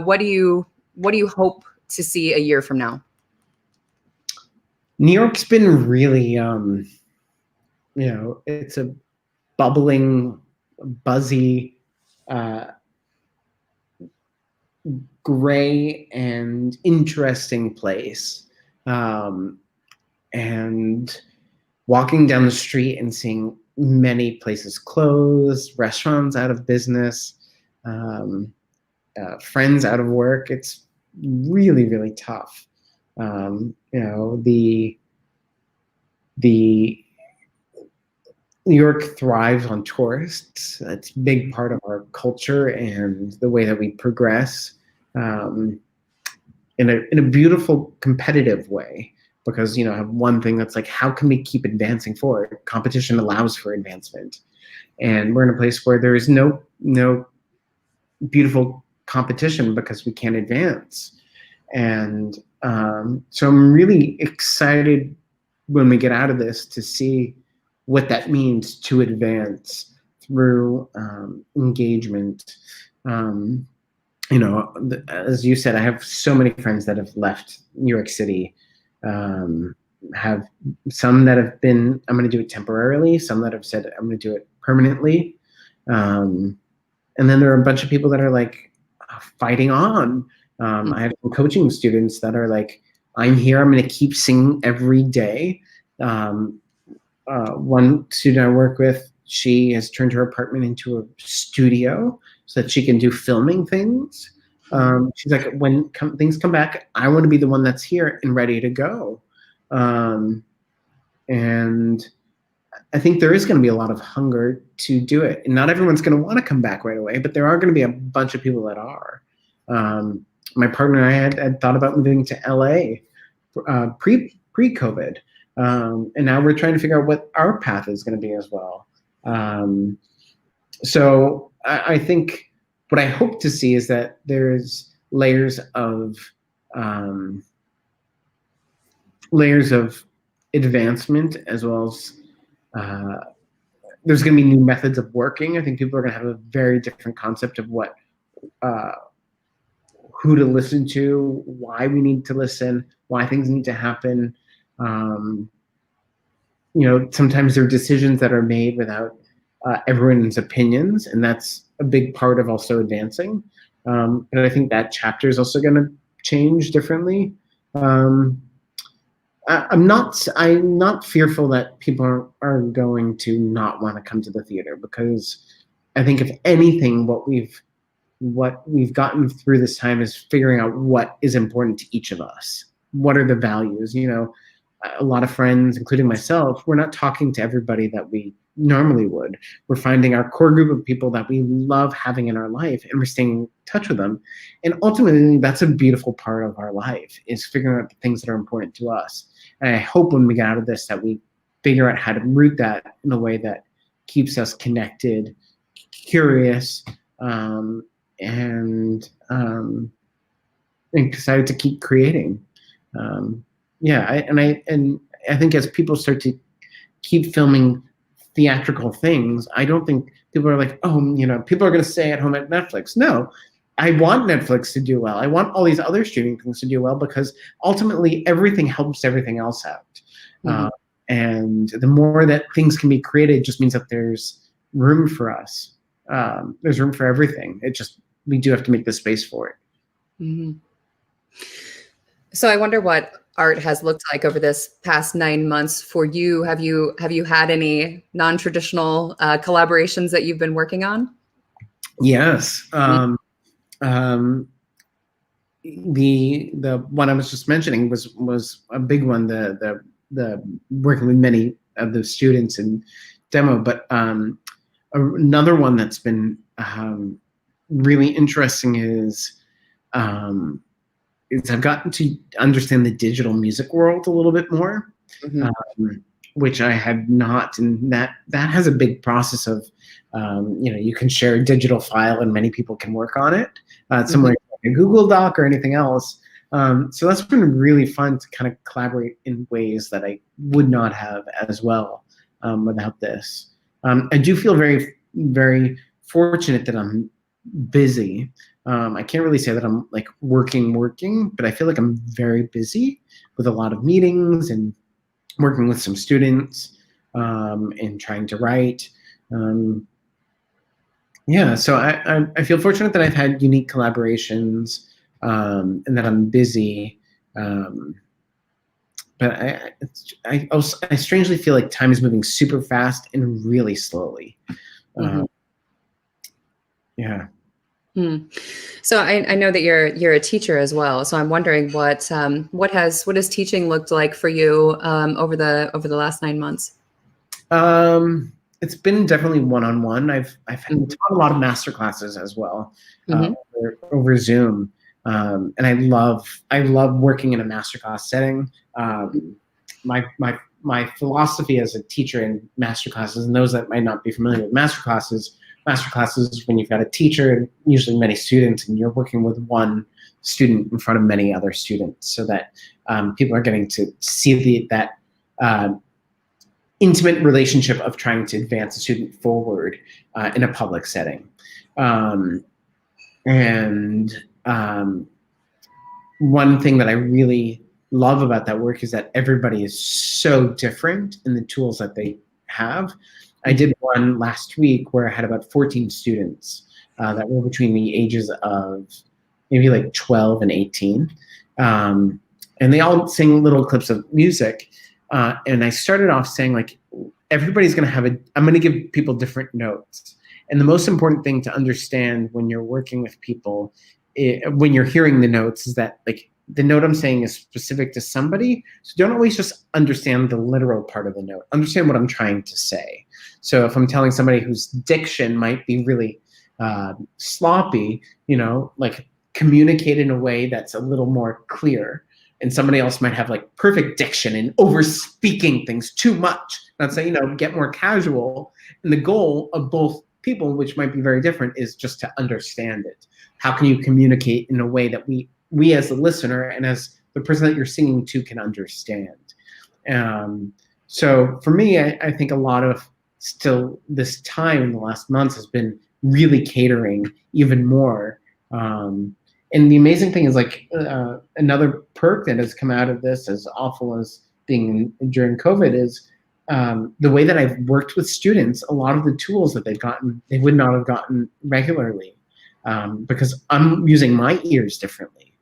what do you hope to see a year from now? New York's been really, it's a bubbling, buzzy, gray and interesting place. And walking down the street and seeing many places closed, restaurants out of business, friends out of work, it's really, really tough. The New York thrives on tourists. It's a big part of our culture and the way that we progress, in a beautiful, competitive way. Because I have one thing that's like, how can we keep advancing forward? Competition allows for advancement, and we're in a place where there is no beautiful competition because we can't advance. And so I'm really excited when we get out of this to see what that means to advance through engagement. As you said, I have so many friends that have left New York City. Have some that have been, I'm going to do it temporarily, some that have said I'm going to do it permanently. And then there are a bunch of people that are like fighting on. I have some coaching students that are like, I'm here, I'm going to keep singing every day. One student I work with, she has turned her apartment into a studio so that she can do filming things. She's like, when things come back, I want to be the one that's here and ready to go. And I think there is going to be a lot of hunger to do it. And not everyone's going to want to come back right away, but there are going to be a bunch of people that are. My partner and I had thought about moving to LA pre-COVID. And now we're trying to figure out what our path is going to be as well. So I think what I hope to see is that there's layers of advancement, as well as there's going to be new methods of working. I think people are going to have a very different concept of what, who to listen to, why we need to listen, why things need to happen. Sometimes there are decisions that are made without everyone's opinions, and that's a big part of also advancing. But I think that chapter is also going to change differently. I'm not fearful that people are going to not want to come to the theater, because I think if anything, what we've gotten through this time is figuring out what is important to each of us. What are the values? a lot of friends, including myself, we're not talking to everybody that we normally would. We're finding our core group of people that we love having in our life, and we're staying in touch with them. And ultimately, that's a beautiful part of our life, is figuring out the things that are important to us. And I hope when we get out of this that we figure out how to root that in a way that keeps us connected, curious, and excited to keep creating. I think as people start to keep filming theatrical things, I don't think people are like, oh, people are going to stay at home at Netflix. No, I want Netflix to do well. I want all these other streaming things to do well, because ultimately everything helps everything else out. Mm-hmm. And the more that things can be created just means that there's room for us. There's room for everything. We do have to make the space for it. Mm-hmm. So I wonder what art has looked like over this past 9 months for you. Have you had any non-traditional collaborations that you've been working on? Yes. The one I was just mentioning was a big one. The working with many of the students in demo, but another one that's been really interesting is I've gotten to understand the digital music world a little bit more, mm-hmm. Which I had not, and that has a big process of, you can share a digital file and many people can work on it, similar mm-hmm. to a Google Doc or anything else. So that's been really fun to kind of collaborate in ways that I would not have as well without this. I do feel very, very fortunate that I'm busy. I can't really say that I'm like working, but I feel like I'm very busy with a lot of meetings and working with some students and trying to write. So I feel fortunate that I've had unique collaborations and that I'm busy. But I strangely feel like time is moving super fast and really slowly. Mm-hmm. Yeah. So I know that you're a teacher as well. So I'm wondering what has teaching looked like for you over the last 9 months? It's been definitely one-on-one. I've taught a lot of master classes as well, mm-hmm. over Zoom, and I love working in a masterclass setting. My philosophy as a teacher in masterclasses, and those that might not be familiar with masterclasses when you've got a teacher and usually many students, and you're working with one student in front of many other students, so that people are getting to see that intimate relationship of trying to advance a student forward in a public setting. One thing that I really love about that work is that everybody is so different in the tools that they have. I did one last week where I had about 14 students that were between the ages of maybe like 12 and 18. And they all sing little clips of music. And I started off saying, like, everybody's going to I'm going to give people different notes. And the most important thing to understand when you're working with people, when you're hearing the notes, is that, like, the note I'm saying is specific to somebody. So don't always just understand the literal part of the note. Understand what I'm trying to say. So if I'm telling somebody whose diction might be really sloppy, like, communicate in a way that's a little more clear. And somebody else might have like perfect diction and over speaking things too much. Not saying, get more casual. And the goal of both people, which might be very different, is just to understand it. How can you communicate in a way that we as the listener and as the person that you're singing to can understand? So for me, I think a lot of still this time in the last months has been really catering even more. And the amazing thing is, like, another perk that has come out of this, as awful as being during COVID, is the way that I've worked with students. A lot of the tools that they've gotten, they would not have gotten regularly, because I'm using my ears differently.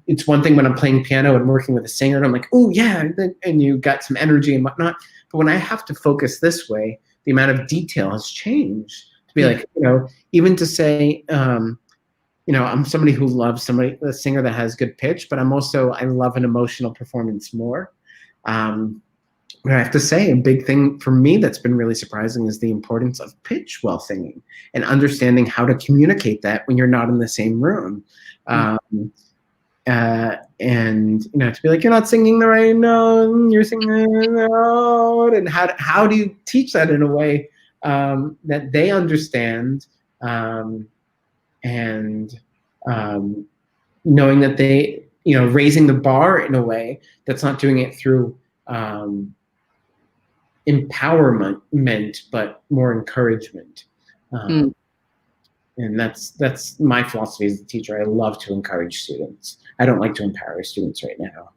It's one thing when I'm playing piano and working with a singer, and I'm like, oh yeah, and you got some energy and whatnot. But when I have to focus this way, the amount of detail has changed. To be like, even to say, I'm somebody who loves a singer that has good pitch, but I love an emotional performance more. I have to say, a big thing for me that's been really surprising is the importance of pitch while singing and understanding how to communicate that when you're not in the same room. And to be like, you're not singing the right note, you're singing the right note, and how do you teach that in a way that they understand, and knowing that they, raising the bar in a way that's not doing it through empowerment, but more encouragement. And that's my philosophy as a teacher. I love to encourage students. I don't like to empower students right now.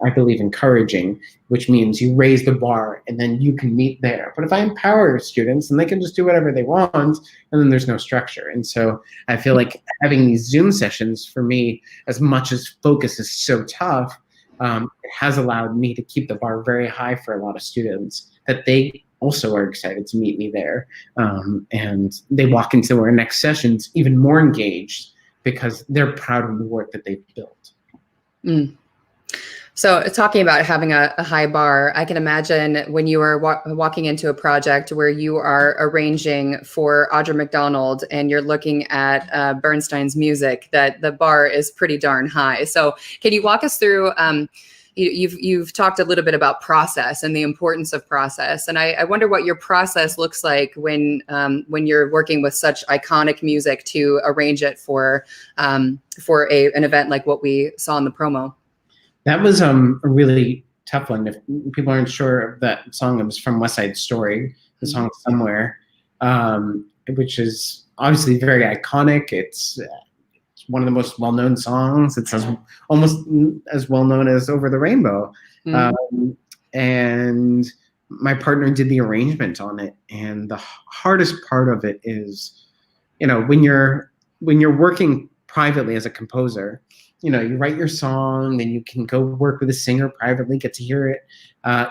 I believe encouraging, which means you raise the bar and then you can meet there. But if I empower students, then they can just do whatever they want, and then there's no structure. And so I feel like having these Zoom sessions for me, as much as focus is so tough, it has allowed me to keep the bar very high for a lot of students, that they also are excited to meet me there. And they walk into our next sessions even more engaged because they're proud of the work that they've built. So talking about having a high bar, I can imagine when you are walking into a project where you are arranging for Audra McDonald and you're looking at Bernstein's music, that the bar is pretty darn high. So can you walk us through, you've talked a little bit about process and the importance of process. And I wonder what your process looks like when you're working with such iconic music to arrange it for an event like what we saw in the promo. That was a really tough one. If people aren't sure of that song, it was from West Side Story, the song Somewhere, which is obviously very iconic. It's one of the most well-known songs. It's almost as well-known as Over the Rainbow. And my partner did the arrangement on it. And the hardest part of it is, when you're working privately as a composer, you write your song, then you can go work with a singer privately, get to hear it.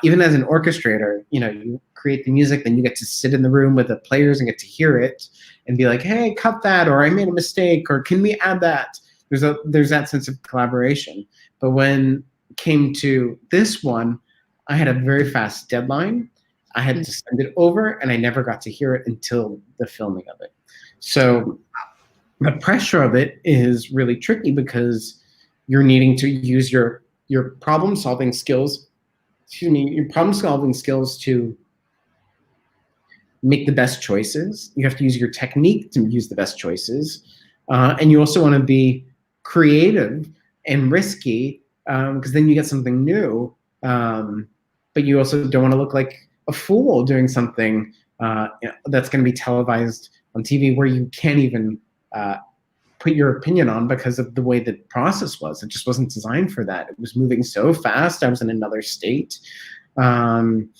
Even as an orchestrator, you create the music, then you get to sit in the room with the players and get to hear it and be like, hey, cut that, or I made a mistake, or can we add that? There's that sense of collaboration. But when it came to this one, I had a very fast deadline. I had to send it over, and I never got to hear it until the filming of it. So the pressure of it is really tricky because you're needing to use your problem-solving skills, to make the best choices. You have to use your technique to use the best choices. And you also want to be creative and risky, because then you get something new. But you also don't want to look like a fool doing something that's going to be televised on TV where you can't even put your opinion on because of the way the process was. It just wasn't designed for that. It was moving so fast. I was in another state. And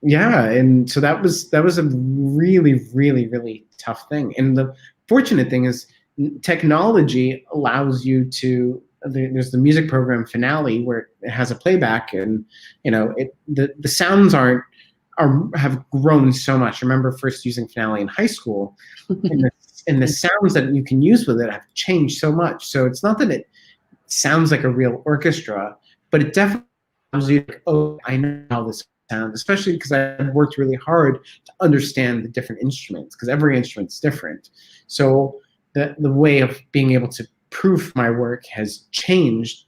so that was a really, really, really tough thing. And the fortunate thing is technology allows you to, there's the music program Finale where it has a playback, and the sounds have grown so much. I remember first using Finale in high school, and the sounds that you can use with it have changed so much. So it's not that it sounds like a real orchestra, but it definitely allows you to, oh, I know how this sounds, especially because I've worked really hard to understand the different instruments, because every instrument's different. So the way of being able to proof my work has changed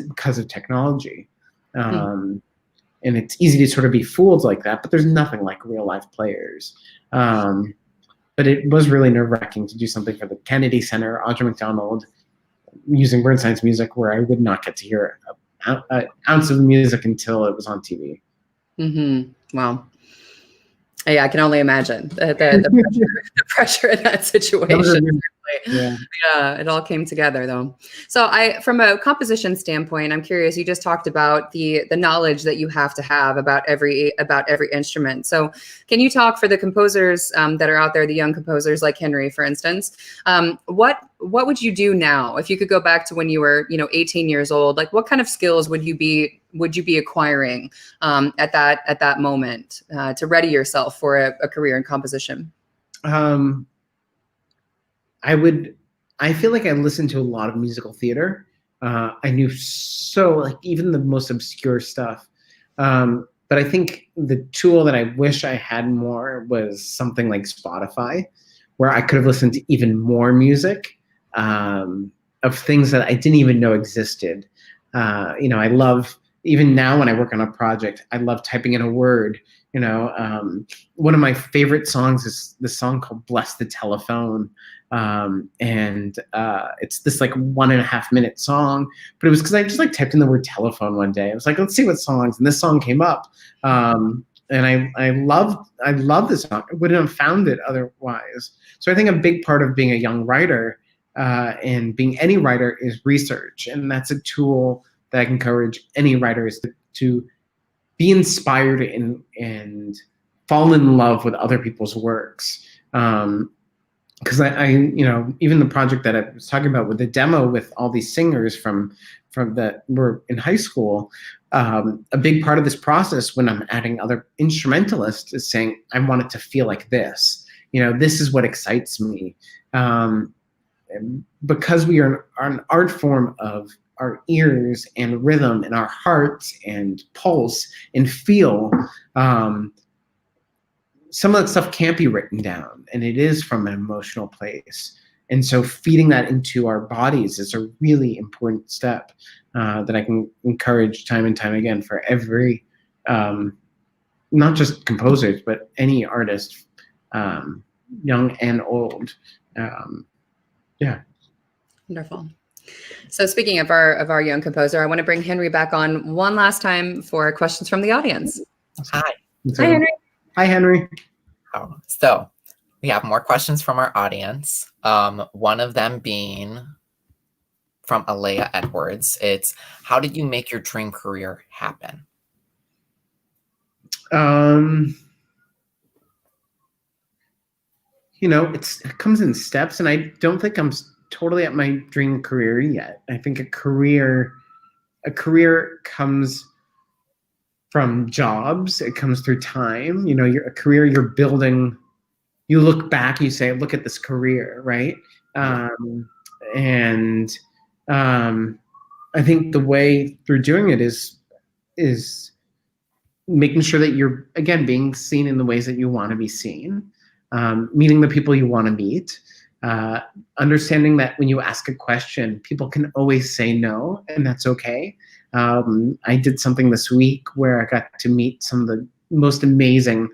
because of technology. And it's easy to sort of be fooled like that, but there's nothing like real life players. But it was really nerve-wracking to do something for the Kennedy Center, Audra McDonald, using Bernstein's music where I would not get to hear an ounce of music until it was on TV. Wow. Yeah, I can only imagine the pressure in that situation. Yeah, it all came together though. So from a composition standpoint, I'm curious, you just talked about the knowledge that you have to have about every instrument. So can you talk for the composers that are out there, the young composers like Henry, for instance, what would you do now if you could go back to when you were, 18 years old? Like what kind of skills would you be acquiring at that moment to ready yourself for a career in composition? I feel like I listened to a lot of musical theater. I knew so, like, even the most obscure stuff. But I think the tool that I wish I had more was something like Spotify, where I could have listened to even more music, of things that I didn't even know existed. I love, even now when I work on a project, I love typing in a word. One of my favorite songs is this song called "Bless the Telephone," and it's this like 1.5 minute song. But it was because I just like typed in the word telephone one day. I was like, let's see what songs, and this song came up, and I love this song. I wouldn't have found it otherwise. So I think a big part of being a young writer and being any writer is research, and that's a tool that I can encourage any writers to be inspired and fall in love with other people's works. Because I even the project that I was talking about with the demo with all these singers from that were in high school, a big part of this process when I'm adding other instrumentalists is saying, I want it to feel like this. This is what excites me. Because we are an art form of our ears and rhythm and our hearts and pulse and feel, some of that stuff can't be written down, and it is from an emotional place. And so feeding that into our bodies is a really important step that I can encourage time and time again for every, not just composers, but any artist, young and old. Yeah. Wonderful. So speaking of our young composer, I want to bring Henry back on one last time for questions from the audience. Hi. Hi, Henry. Hi, Henry. So we have more questions from our audience. One of them being from Alea Edwards. It's, how did you make your dream career happen? It comes in steps, and I don't think I'm totally at my dream career yet. I think a career comes from jobs. It comes through time. A career you're building. You look back, you say, look at this career, right? And I think the way through doing it is making sure that you're, again, being seen in the ways that you want to be seen, meeting the people you want to meet, understanding that when you ask a question, people can always say no, and that's okay. I did something this week where I got to meet some of the most amazing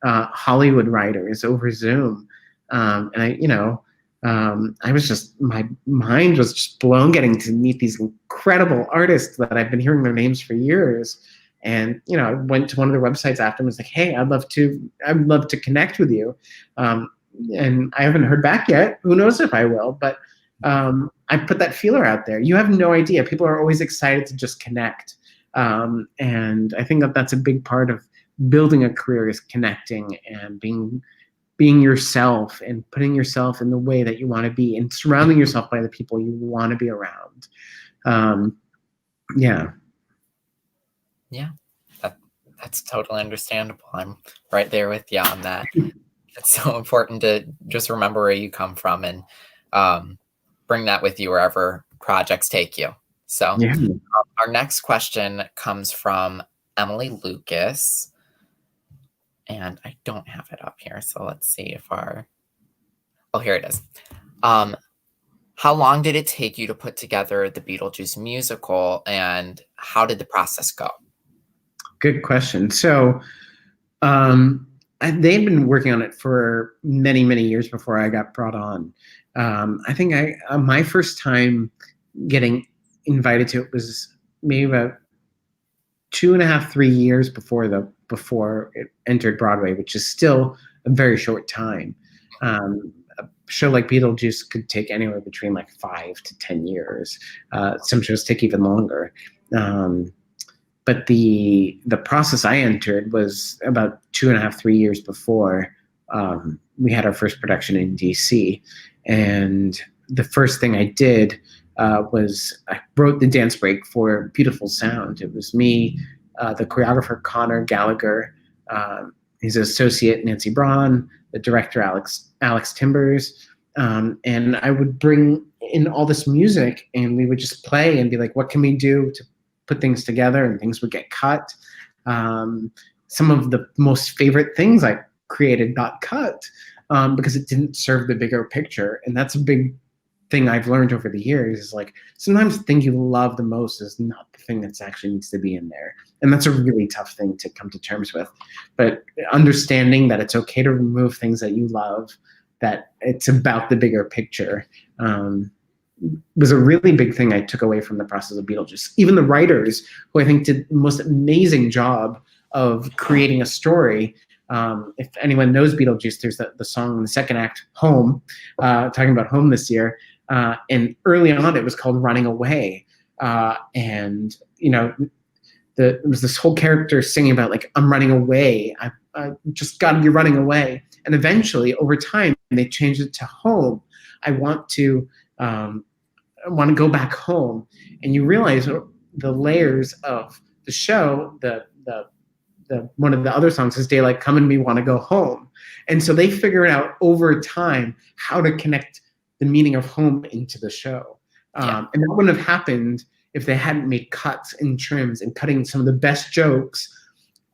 Hollywood writers over Zoom, and I was just, my mind was just blown getting to meet these incredible artists that I've been hearing their names for years. And I went to one of their websites after and was like, hey, I'd love to connect with you. And I haven't heard back yet. Who knows if I will, but I put that feeler out there. You have no idea. People are always excited to just connect. And I think that that's a big part of building a career, is connecting and being yourself and putting yourself in the way that you want to be and surrounding yourself by the people you want to be around. Yeah. Yeah, that's totally understandable. I'm right there with you on that. It's so important to just remember where you come from and bring that with you wherever projects take you. So yeah. Our next question comes from Emily Lucas, and I don't have it up here. So let's see if here it is. How long did it take you to put together the Beetlejuice musical, and how did the process go? Good question. So they'd been working on it for many, many years before I got brought on. I think my first time getting invited to it was maybe about 2.5, 3 years before it entered Broadway, which is still a very short time. A show like Beetlejuice could take anywhere between like 5 to 10 years. Some shows take even longer. But the process I entered was about 2.5, 3 years before we had our first production in DC. And the first thing I did was I wrote the dance break for Beautiful Sound. It was me, the choreographer Connor Gallagher, his associate Nancy Braun, the director Alex Timbers, And I would bring in all this music, and we would just play and be like, what can we do to put things together? And things would get cut. Some of the most favorite things I created got cut because it didn't serve the bigger picture. And that's a big thing I've learned over the years, is like, sometimes the thing you love the most is not the thing that's actually needs to be in there. And that's a really tough thing to come to terms with. But understanding that it's okay to remove things that you love, that it's about the bigger picture, was a really big thing I took away from the process of Beetlejuice. Even the writers, who I think did the most amazing job of creating a story. If anyone knows Beetlejuice, there's the song in the second act, Home, talking about home this year. And early on, it was called Running Away. And, you know, there was this whole character singing about, like, I'm running away. I just got to be running away. And eventually, over time, they changed it to home. I want to go back home. And you realize the layers of the show, one of the other songs is Daylight Come and We Want to Go Home. And so they figured out over time how to connect the meaning of home into the show. And that wouldn't have happened if they hadn't made cuts and trims and cutting some of the best jokes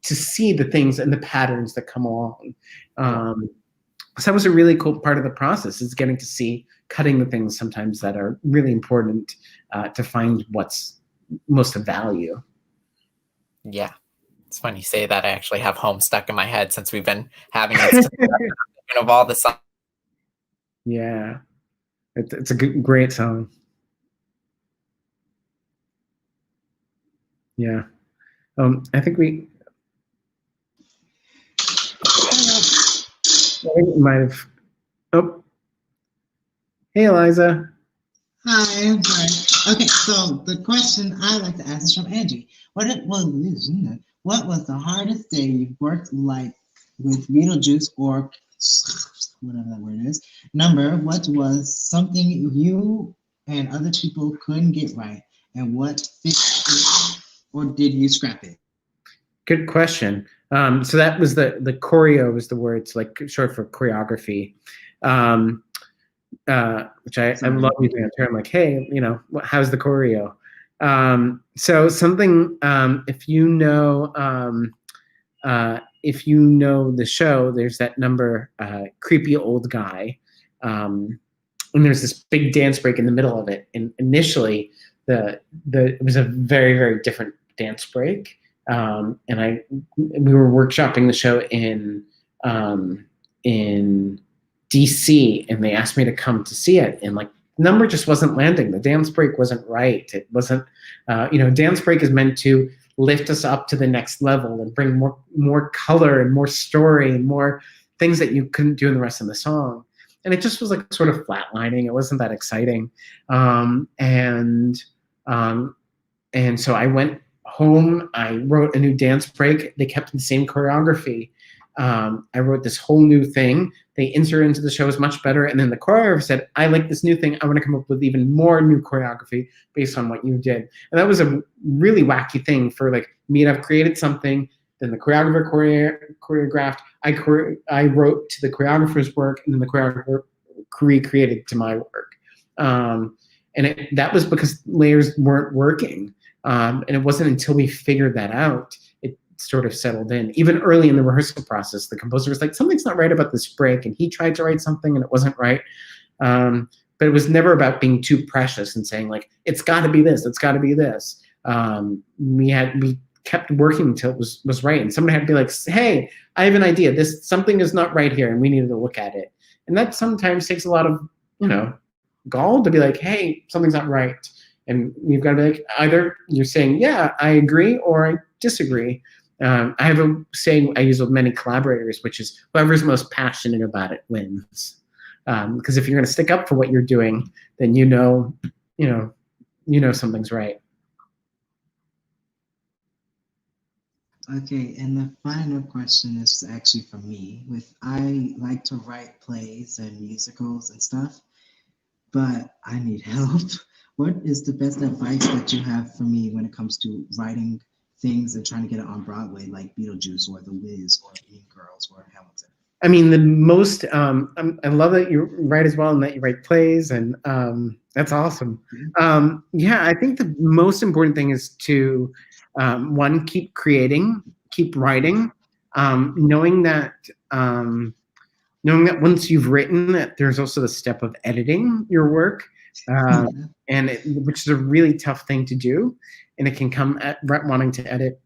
to see the things and the patterns that come along. So that was a really cool part of the process, is getting to see cutting the things sometimes that are really important to find what's most of value. Yeah. It's funny you say that. I actually have Home stuck in my head since we've been having it of all the songs. Yeah. It's a great song. Yeah. I think we might have. Oh. Hey, Eliza. Hi, I'm sorry. Okay, so the question I like to ask is from Angie. What was the hardest day you worked like with Beetlejuice, or whatever that word is? Number, what was something you and other people couldn't get right, and what fixed it, or did you scrap it? Good question. So that was the choreo was the word. It's like short for choreography, which I love using that term. Like, hey, you know, how's the choreo? So something, if you know the show, there's that number, Creepy Old Guy, and there's this big dance break in the middle of it. And initially, it was a very, very different dance break. And we were workshopping the show in DC, and they asked me to come to see it, and like, number just wasn't landing. The dance break wasn't right. It wasn't, dance break is meant to lift us up to the next level and bring more color and more story and more things that you couldn't do in the rest of the song. And it just was like sort of flatlining. It wasn't that exciting. And so I went home. I wrote a new dance break. They kept the same choreography. I wrote this whole new thing. They inserted into the show is much better. And then the choreographer said, I like this new thing. I want to come up with even more new choreography based on what you did. And that was a really wacky thing for like me to have created something. Then the choreographer choreographed. I wrote to the choreographer's work, and then the choreographer recreated to my work. And that was because layers weren't working. And it wasn't until we figured that out, it sort of settled in. Even early in the rehearsal process, the composer was like, something's not right about this break. And he tried to write something and it wasn't right. But it was never about being too precious and saying like, it's gotta be this, it's gotta be this. We kept working until it was right. And someone had to be like, hey, I have an idea. Something is not right here and we needed to look at it. And that sometimes takes a lot of, gall to be like, hey, something's not right. And you've got to be like, either you're saying, yeah, I agree, or I disagree. I have a saying I use with many collaborators, which is whoever's most passionate about it wins. Because if you're going to stick up for what you're doing, then you know something's right. Okay, and the final question is actually for me. I like to write plays and musicals and stuff, but I need help. What is the best advice that you have for me when it comes to writing things and trying to get it on Broadway, like Beetlejuice or The Wiz or Mean Girls or Hamilton? I mean, the most, I love that you write as well and that you write plays, and that's awesome. Yeah, I think the most important thing is to, one, keep creating, keep writing, knowing that once you've written, that there's also the step of editing your work, which is a really tough thing to do, and it can come at wanting to edit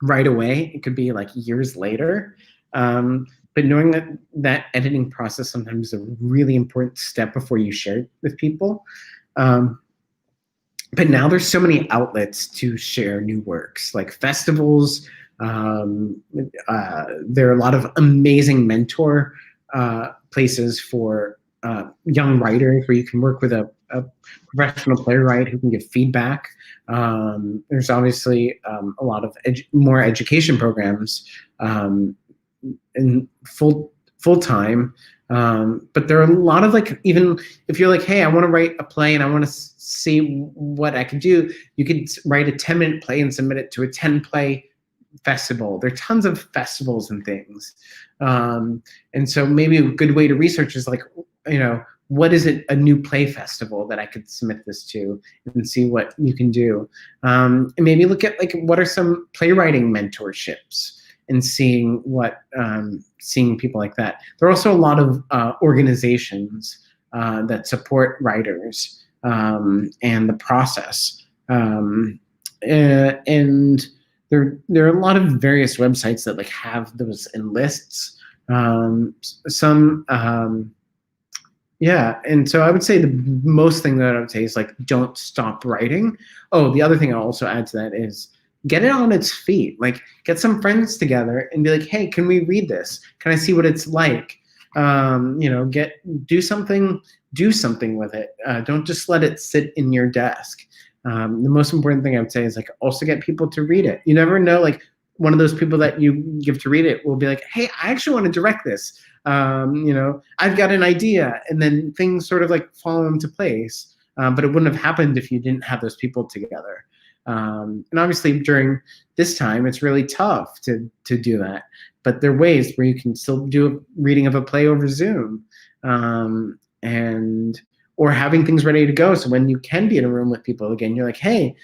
right away. It could be like years later. But knowing that editing process sometimes is a really important step before you share it with people. But now there's so many outlets to share new works, like festivals. There are a lot of amazing mentor places for young writers where you can work with a professional playwright who can give feedback. There's obviously a lot of more education programs in full time, but there are a lot of, like, even if you're like, hey, I want to write a play and I want to see what I can do, you could write a 10-minute play and submit it to a 10-play festival. There are tons of festivals and things, and so maybe a good way to research is, like, what is it, a new play festival that I could submit this to and see what you can do, and maybe look at, like, what are some playwriting mentorships and seeing people like that. There are also a lot of organizations that support writers and the process, and there are a lot of various websites that, like, have those in lists. Yeah, and so I would say the most thing that I would say is, like, don't stop writing. Oh, the other thing I'll also add to that is get it on its feet. Like, get some friends together and be like, hey, can we read this? Can I see what it's like? Do something with it. Don't just let it sit in your desk. The most important thing I would say is, like, also get people to read it. You never know, like, one of those people that you give to read it will be like, hey, I actually want to direct this. I've got an idea, and then things sort of, like, fall into place. But it wouldn't have happened if you didn't have those people together. And obviously during this time, it's really tough to do that. But there are ways where you can still do a reading of a play over Zoom, or having things ready to go. So when you can be in a room with people again, you're like, hey,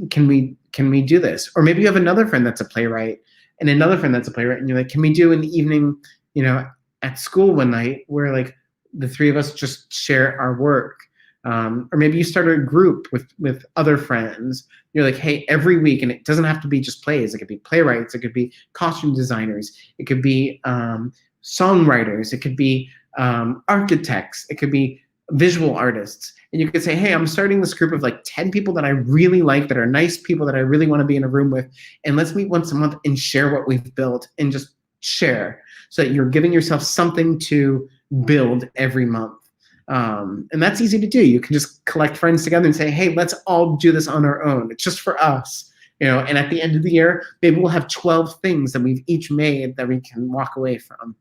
can we do this? Or maybe you have another friend that's a playwright and another friend that's a playwright, and you're like, can we do an evening, at school one night where, like, the three of us just share our work? Or maybe you start a group with other friends. You're like, hey, every week, and it doesn't have to be just plays. It could be playwrights. It could be costume designers. It could be songwriters. It could be architects. It could be visual artists. And you could say, hey, I'm starting this group of, like, 10 people that I really like, that are nice people that I really want to be in a room with. And let's meet once a month and share what we've built, and just share, so that you're giving yourself something to build every month. And that's easy to do. You can just collect friends together and say, hey, let's all do this on our own. It's just for us, and at the end of the year, maybe we'll have 12 things that we've each made that we can walk away from.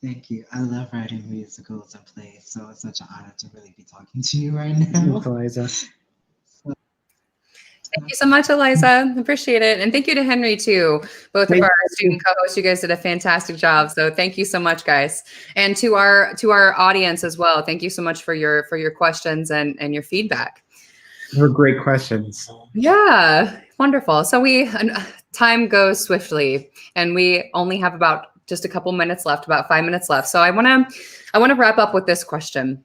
Thank you. I love writing musicals and plays, so it's such an honor to really be talking to you right now. Thanks, Eliza. Thank you so much, Eliza. Appreciate it. And thank you to Henry, too. Both of our student co-hosts, you guys did a fantastic job. So thank you so much, guys. And to our audience as well, thank you so much for your questions and your feedback. They were great questions. Yeah, wonderful. So time goes swiftly, and we only have about just a couple minutes left, about 5 minutes left. So I want to wrap up with this question.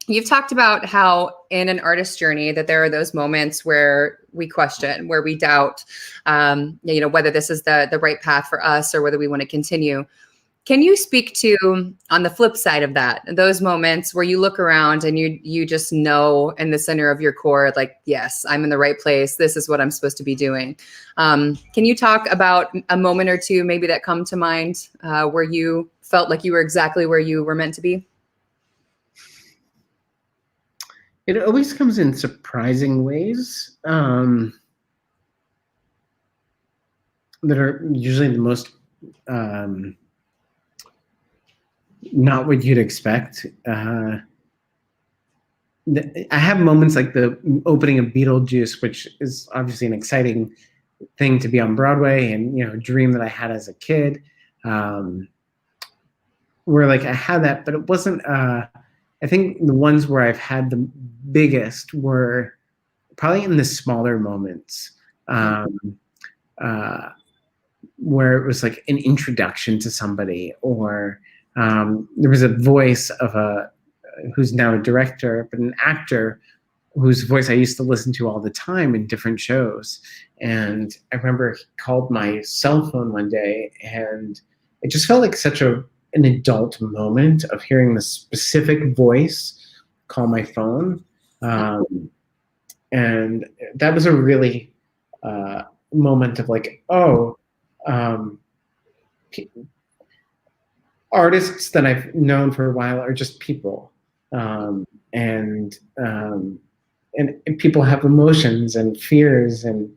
You've talked about how in an artist's journey that there are those moments where we question, where we doubt, whether this is the right path for us or whether we want to continue. Can you speak to, on the flip side of that, those moments where you look around and you just know in the center of your core, like, yes, I'm in the right place. This is what I'm supposed to be doing. Can you talk about a moment or two maybe that come to mind where you felt like you were exactly where you were meant to be? It always comes in surprising ways that are usually the most not what you'd expect. I have moments like the opening of Beetlejuice, which is obviously an exciting thing to be on Broadway, and a dream that I had as a kid. Where like I had that, but it wasn't. I think the ones where I've had the biggest were probably in the smaller moments, where it was like an introduction to somebody, or there was a voice of who's now a director, but an actor whose voice I used to listen to all the time in different shows. And I remember he called my cell phone one day, and it just felt like such an adult moment of hearing the specific voice call my phone. And that was a really moment of like, artists that I've known for a while are just people. And people have emotions and fears and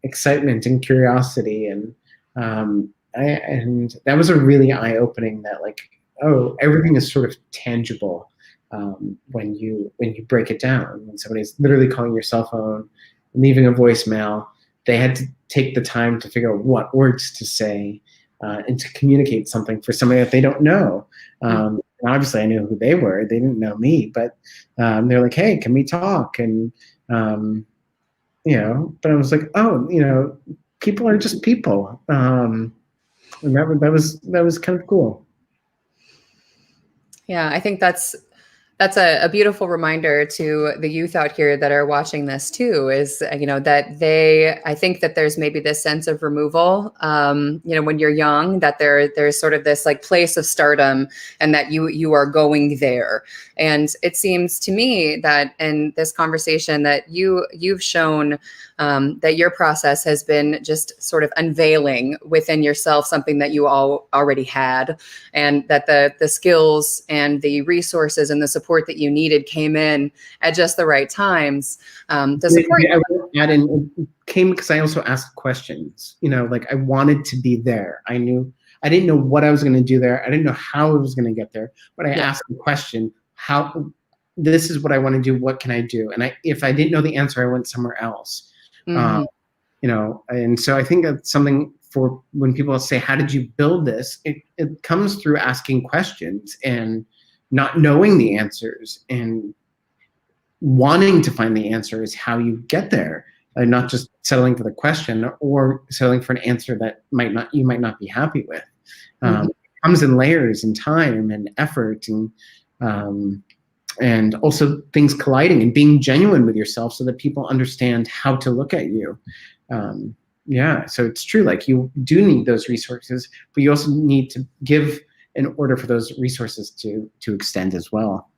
excitement and curiosity, and that was a really eye-opening, that like, everything is sort of tangible when you break it down. When somebody's literally calling your cell phone, leaving a voicemail, they had to take the time to figure out what words to say and to communicate something for somebody that they don't know. And obviously I knew who they were. They didn't know me, but they're like, hey, can we talk? And, but I was like, people are just people. And that was kind of cool. Yeah, I think that's a beautiful reminder to the youth out here that are watching this too, is, that I think that there's maybe this sense of removal, when you're young, that there's sort of this like place of stardom, and that you are going there. And it seems to me that in this conversation that you've shown that your process has been just sort of unveiling within yourself something that you all already had, and that the skills and the resources and the support that you needed came in at just the right times. The support it came because I also asked questions. Like I wanted to be there. I didn't know what I was going to do there. I didn't know how I was going to get there, but I asked the question: how? This is what I want to do. What can I do? And if I didn't know the answer, I went somewhere else. And so I think that's something for when people say, how did you build this? It comes through asking questions and not knowing the answers, and wanting to find the answer is how you get there, and not just settling for the question or settling for an answer that you might not be happy with. It comes in layers and time and effort, and also things colliding and being genuine with yourself so that people understand how to look at you. So it's true, like you do need those resources, but you also need to give in order for those resources to extend as well.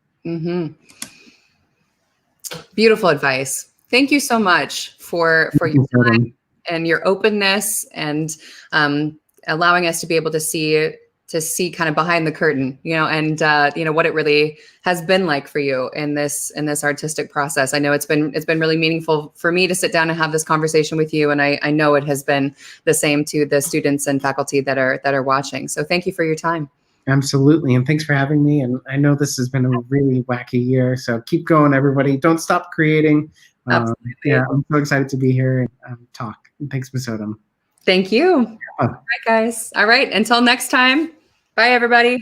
Beautiful advice. Thank you so much for your time and your openness, and allowing us to be able to see kind of behind the curtain, and what it really has been like for you in this artistic process. I know it's been really meaningful for me to sit down and have this conversation with you, and I know it has been the same to the students and faculty that are watching. So thank you for your time. Absolutely, and thanks for having me. And I know this has been a really wacky year, so keep going, everybody. Don't stop creating. I'm so excited to be here and talk. And thanks, Ms. Odom. Thank you. All right, guys. All right, until next time. Bye, everybody.